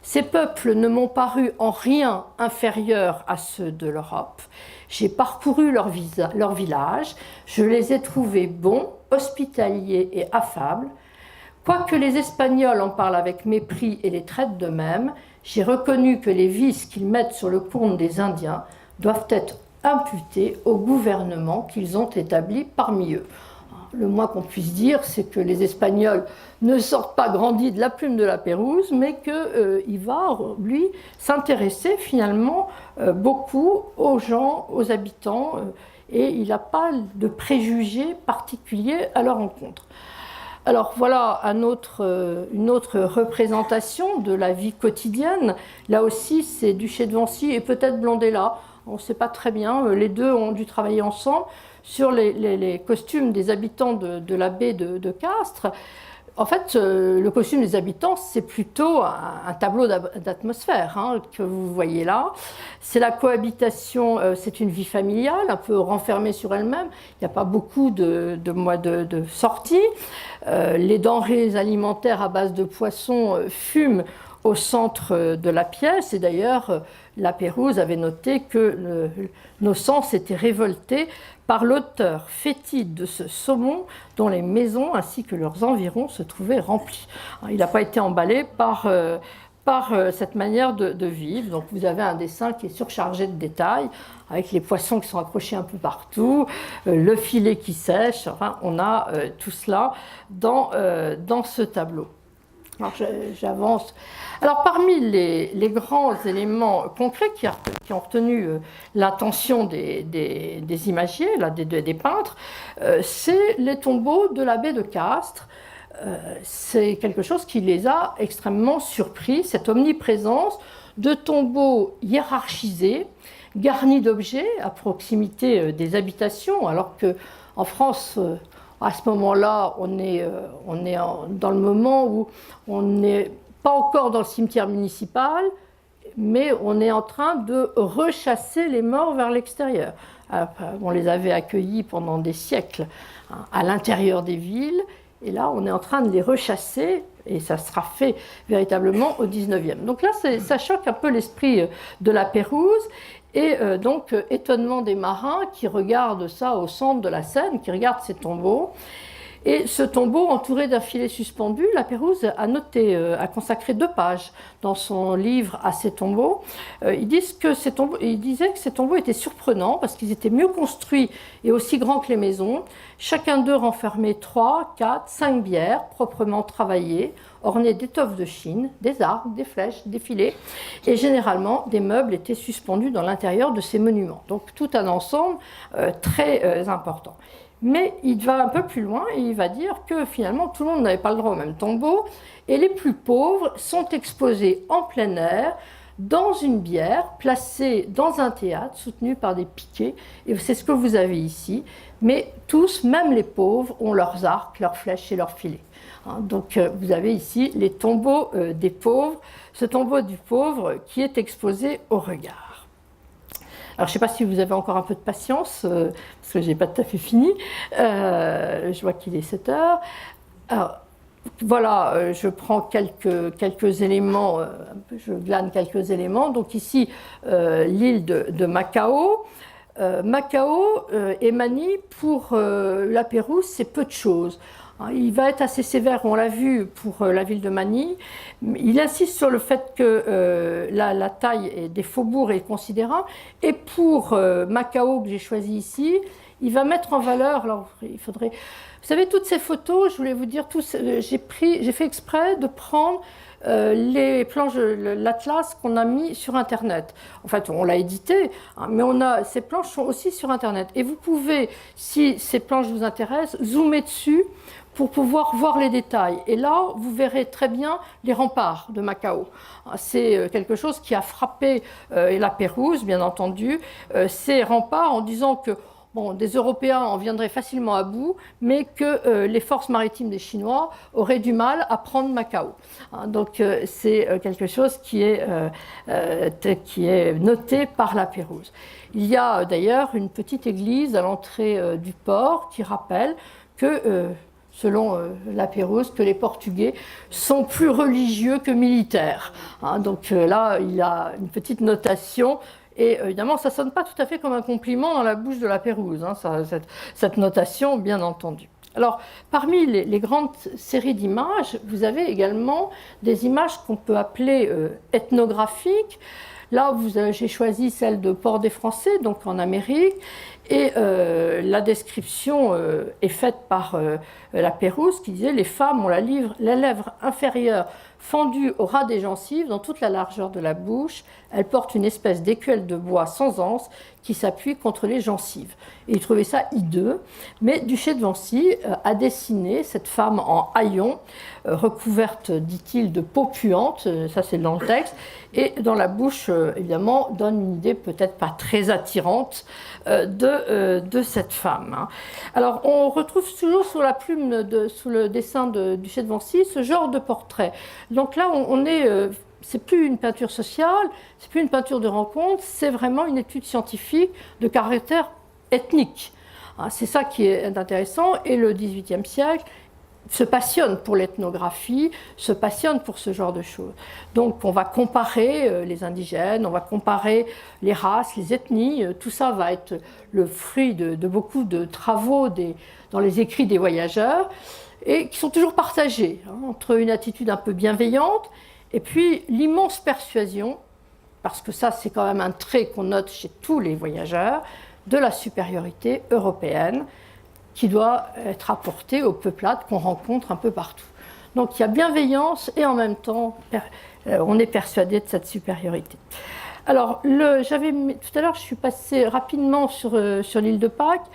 Ces peuples ne m'ont paru en rien inférieurs à ceux de l'Europe. J'ai parcouru leur village, je les ai trouvés bons, hospitaliers et affables. Quoique les Espagnols en parlent avec mépris et les traitent de même, j'ai reconnu que les vices qu'ils mettent sur le compte des Indiens doivent être imputés au gouvernement qu'ils ont établi parmi eux. Le moins qu'on puisse dire, c'est que les Espagnols ne sortent pas grandis de la plume de la Pérouse, mais qu'il va, lui, s'intéresser finalement beaucoup aux gens, aux habitants, et il n'a pas de préjugés particuliers à leur encontre. Alors voilà une autre représentation de la vie quotidienne. Là aussi, c'est Duché de Vancy et peut-être Blondela. On ne sait pas très bien, les deux ont dû travailler ensemble sur les costumes des habitants de la baie de Castres. En fait, le costume des habitants, c'est plutôt un tableau d'atmosphère que vous voyez là. C'est la cohabitation, c'est une vie familiale, un peu renfermée sur elle-même. Il n'y a pas beaucoup de sorties. Les denrées alimentaires à base de poissons fument au centre de la pièce. Et d'ailleurs, la Pérouse avait noté que nos sens étaient révoltés par l'odeur fétide de ce saumon dont les maisons ainsi que leurs environs se trouvaient remplis. Il n'a pas été emballé par cette manière de vivre. Donc vous avez un dessin qui est surchargé de détails, avec les poissons qui sont accrochés un peu partout, le filet qui sèche. Enfin, on a tout cela dans ce tableau. Alors j'avance. Alors parmi les grands éléments concrets qui ont retenu l'attention des imagiers, des peintres, c'est les tombeaux de la baie de Castres. C'est quelque chose qui les a extrêmement surpris, cette omniprésence de tombeaux hiérarchisés, garnis d'objets à proximité des habitations, alors qu'en France, à ce moment-là, on est dans le moment où on n'est pas encore dans le cimetière municipal, mais on est en train de rechasser les morts vers l'extérieur. On les avait accueillis pendant des siècles à l'intérieur des villes, et là, on est en train de les rechasser, et ça sera fait véritablement au XIXe. Donc là, ça choque un peu l'esprit de la Pérouse, et donc étonnement des marins qui regardent ça au centre de la Seine, qui regardent ces tombeaux. Et ce tombeau, entouré d'un filet suspendu, la Pérouse a consacré 2 pages dans son livre à ces tombeaux. Il disait que ces tombeaux étaient surprenants parce qu'ils étaient mieux construits et aussi grands que les maisons. Chacun d'eux renfermait 3, 4, 5 bières proprement travaillées, ornées d'étoffes de Chine, des arcs, des flèches, des filets. Et généralement, des meubles étaient suspendus dans l'intérieur de ces monuments. Donc tout un ensemble très important. Mais il va un peu plus loin et il va dire que finalement tout le monde n'avait pas le droit au même tombeau et les plus pauvres sont exposés en plein air dans une bière placée dans un théâtre soutenu par des piquets, et c'est ce que vous avez ici, mais tous, même les pauvres, ont leurs arcs, leurs flèches et leurs filets. Donc vous avez ici les tombeaux des pauvres, ce tombeau du pauvre qui est exposé au regard. Alors, je ne sais pas si vous avez encore un peu de patience, parce que je n'ai pas tout à fait fini. Je vois qu'il est 7 heures. Alors, voilà, je prends quelques éléments, je glane quelques éléments. Donc ici, l'île de Macao. Macao et Manille, pour la Pérouse, c'est peu de choses. Il va être assez sévère, on l'a vu, pour la ville de Manille. Il insiste sur le fait que la taille des faubourgs est considérable. Et pour Macao, que j'ai choisi ici, il va mettre en valeur, alors il faudrait... Vous savez, toutes ces photos, je voulais vous dire, j'ai fait exprès de prendre les planches, l'atlas qu'on a mis sur Internet. En fait, on l'a édité, mais ces planches sont aussi sur Internet. Et vous pouvez, si ces planches vous intéressent, zoomer dessus pour pouvoir voir les détails. Et là, vous verrez très bien les remparts de Macao. C'est quelque chose qui a frappé la Pérouse, bien entendu, ces remparts en disant que des Européens en viendraient facilement à bout, mais que les forces maritimes des Chinois auraient du mal à prendre Macao. Donc c'est quelque chose qui est noté par la Pérouse. Il y a d'ailleurs une petite église à l'entrée du port qui rappelle que selon la Pérouse, que les Portugais sont plus religieux que militaires. Donc là, il y a une petite notation. Et évidemment, ça ne sonne pas tout à fait comme un compliment dans la bouche de la Pérouse, cette notation, bien entendu. Alors, parmi les grandes séries d'images, vous avez également des images qu'on peut appeler ethnographiques. Là, j'ai choisi celle de Port-des-Français, donc en Amérique, et la description est faite par la Pérouse qui disait « Les femmes ont la lèvre inférieure fendue au ras des gencives dans toute la largeur de la bouche. Elles portent une espèce d'écuelle de bois sans anse qui s'appuie contre les gencives. » Et il trouvait ça hideux, mais Duché de Vancy a dessiné cette femme en haillons, recouverte, dit-il, de peau puante, ça c'est dans le texte, et dans la bouche, évidemment, donne une idée peut-être pas très attirante de cette femme. Hein. Alors, on retrouve toujours sous la plume, sous le dessin de Duché de Vancy, ce genre de portrait. Donc là, on est... c'est plus une peinture sociale, c'est plus une peinture de rencontre, c'est vraiment une étude scientifique de caractère ethnique. Hein, c'est ça qui est intéressant, et le XVIIIe siècle se passionne pour l'ethnographie, se passionne pour ce genre de choses. Donc on va comparer les indigènes, on va comparer les races, les ethnies, tout ça va être le fruit de beaucoup de travaux dans les écrits des voyageurs, et qui sont toujours partagés, hein, entre une attitude un peu bienveillante, et puis l'immense persuasion, parce que ça c'est quand même un trait qu'on note chez tous les voyageurs, de la supériorité européenne, qui doit être apportée aux peuplades qu'on rencontre un peu partout. Donc il y a bienveillance et en même temps on est persuadé de cette supériorité. Alors tout à l'heure je suis passée rapidement sur l'île de Pâques.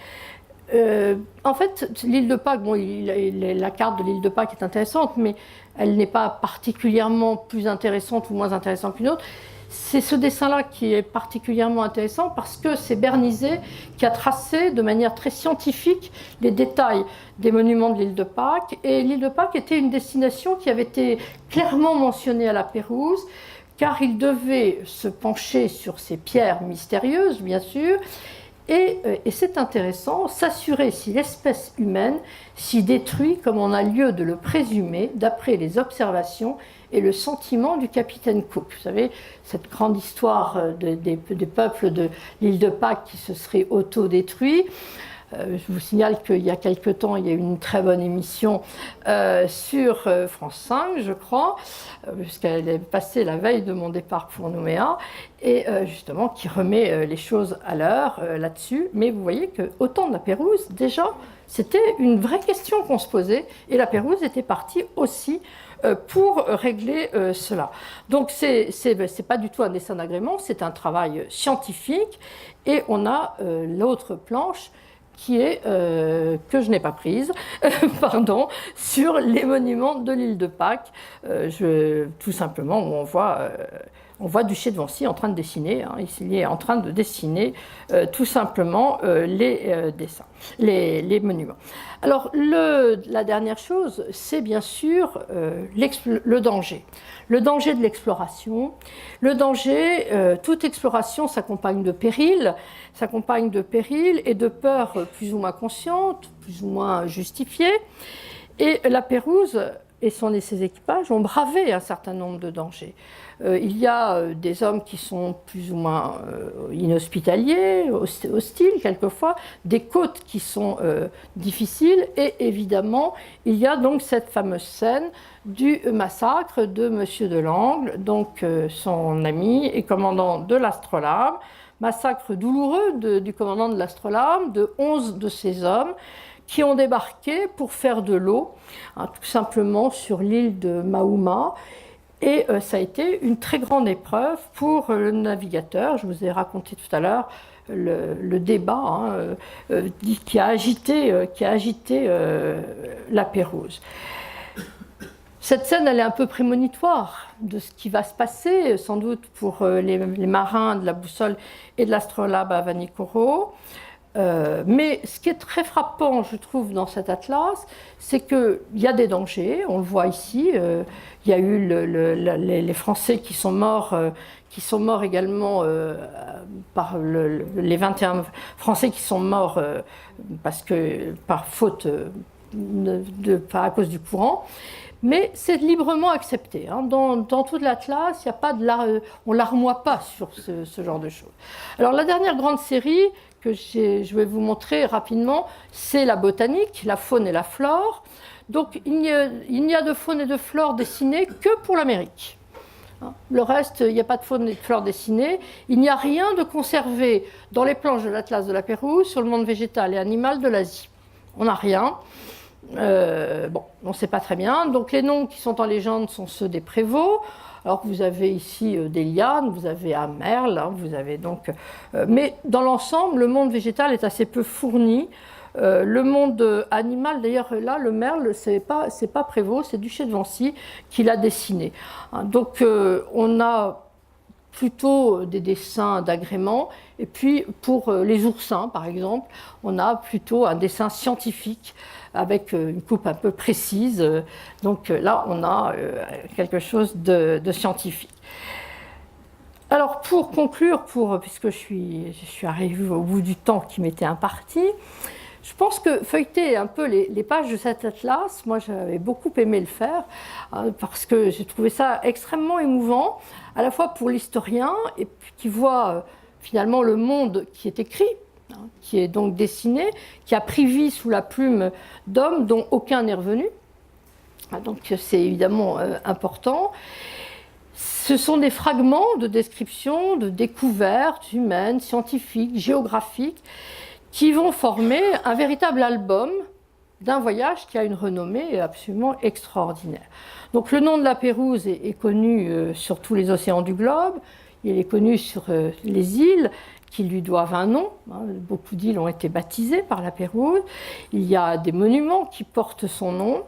En fait l'île de Pâques, bon, la carte de l'île de Pâques est intéressante, mais elle n'est pas particulièrement plus intéressante ou moins intéressante qu'une autre. C'est ce dessin-là qui est particulièrement intéressant parce que c'est Bernizet qui a tracé de manière très scientifique les détails des monuments de l'île de Pâques. Et l'île de Pâques était une destination qui avait été clairement mentionnée à la Pérouse, car il devait se pencher sur ces pierres mystérieuses, bien sûr, et c'est intéressant, s'assurer si l'espèce humaine s'y détruit comme on a lieu de le présumer, d'après les observations et le sentiment du capitaine Cook. Vous savez, cette grande histoire des peuples de l'île de Pâques qui se seraient autodétruits. Je vous signale qu'il y a quelque temps, il y a eu une très bonne émission sur France 5, je crois, puisqu'elle est passée la veille de mon départ pour Nouméa, et justement qui remet les choses à l'heure là-dessus. Mais vous voyez qu'au temps de la Pérouse, déjà, c'était une vraie question qu'on se posait, et la Pérouse était partie aussi pour régler cela. Donc c'est pas du tout un dessin d'agrément, c'est un travail scientifique, et on a l'autre planche qui est, que je n'ai pas prise, pardon, sur les monuments de l'île de Pâques, tout simplement où on voit Duché de Vancy en train de dessiner, hein, il est en train de dessiner tout simplement les dessins, les monuments. Alors la dernière chose, c'est bien sûr le danger. Le danger de l'exploration. Le danger, toute exploration s'accompagne de périls, et de peurs plus ou moins conscientes, plus ou moins justifiées. Et la Pérouse et ses équipages ont bravé un certain nombre de dangers. Il y a des hommes qui sont plus ou moins inhospitaliers, hostiles quelquefois, des côtes qui sont difficiles, et évidemment, il y a donc cette fameuse scène du massacre de M. de Langle, donc son ami et commandant de l'Astrolabe, massacre douloureux du commandant de l'Astrolabe, de 11 de ses hommes, qui ont débarqué pour faire de l'eau, hein, tout simplement sur l'île de Maouma. Et ça a été une très grande épreuve pour le navigateur. Je vous ai raconté tout à l'heure le débat qui a agité la Pérouse. Cette scène, elle est un peu prémonitoire de ce qui va se passer, sans doute pour les marins de la Boussole et de l'Astrolabe à Vanikoro. Mais ce qui est très frappant, je trouve, dans cet atlas, c'est qu'il y a des dangers, on le voit ici. Il y a eu les Français qui sont morts également par les 21 Français qui sont morts par faute, pas à cause du courant. mais c'est librement accepté. Hein. Dans toute l'Atlas, il y a pas on ne larmoie pas sur ce genre de choses. Alors la dernière grande série que je vais vous montrer rapidement, c'est la botanique, la faune et la flore. Donc il n'y a de faune et de flore dessinées que pour l'Amérique. Le reste, il n'y a pas de faune et de flore dessinées. Il n'y a rien de conservé dans les planches de l'Atlas de la Pérouse sur le monde végétal et animal de l'Asie. On n'a rien. Bon, on ne sait pas très bien. Donc les noms qui sont en légende sont ceux des prévôts. Alors vous avez ici des lianes, vous avez un merle, hein, vous avez donc. Mais dans l'ensemble, le monde végétal est assez peu fourni. Le monde animal, d'ailleurs là, le merle, c'est pas Prévost, c'est Duché de Vancy qui l'a dessiné. Hein, donc on a plutôt des dessins d'agrément, et puis pour les oursins, par exemple, on a plutôt un dessin scientifique avec une coupe un peu précise. Donc là, on a quelque chose de scientifique. Alors pour conclure, puisque je suis arrivée au bout du temps qui m'était imparti, je pense que feuilleter un peu les pages de cet atlas, moi j'avais beaucoup aimé le faire, parce que j'ai trouvé ça extrêmement émouvant, à la fois pour l'historien, et puis qui voit finalement le monde qui est écrit, hein, qui est donc dessiné, qui a pris vie sous la plume d'hommes dont aucun n'est revenu. Donc c'est évidemment important. Ce sont des fragments de descriptions, de découvertes humaines, scientifiques, géographiques, qui vont former un véritable album d'un voyage qui a une renommée absolument extraordinaire. Donc le nom de la Pérouse est connu sur tous les océans du globe, il est connu sur les îles qui lui doivent un nom. Hein, beaucoup d'îles ont été baptisées par la Pérouse, il y a des monuments qui portent son nom,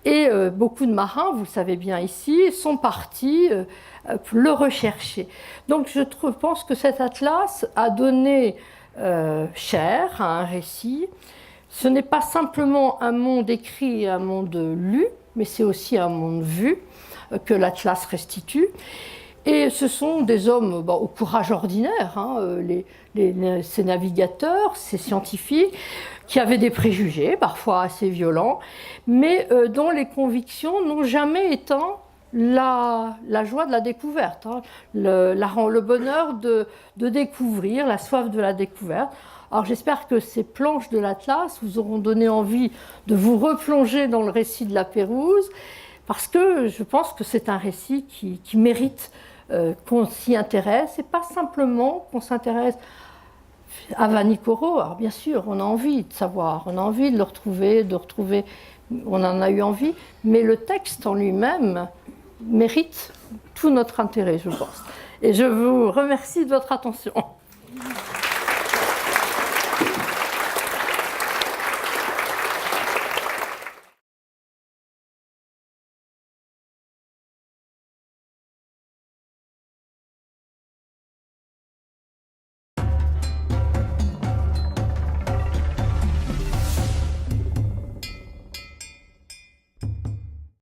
et beaucoup de marins, vous le savez bien ici, sont partis le rechercher. Donc je pense que cet atlas a donné chair à un récit. Ce n'est pas simplement un monde écrit et un monde lu, mais c'est aussi un monde vu que l'Atlas restitue. Et ce sont des hommes au courage ordinaire, hein, ces navigateurs, ces scientifiques, qui avaient des préjugés, parfois assez violents, mais dont les convictions n'ont jamais éteint la joie de la découverte, hein, le bonheur de découvrir, la soif de la découverte. Alors j'espère que ces planches de l'Atlas vous auront donné envie de vous replonger dans le récit de la Pérouse, parce que je pense que c'est un récit qui mérite qu'on s'y intéresse, et pas simplement qu'on s'intéresse à Vanikoro. Alors bien sûr, on a envie de savoir, on a envie de le retrouver, on en a eu envie, mais le texte en lui-même mérite tout notre intérêt, je pense. Et je vous remercie de votre attention.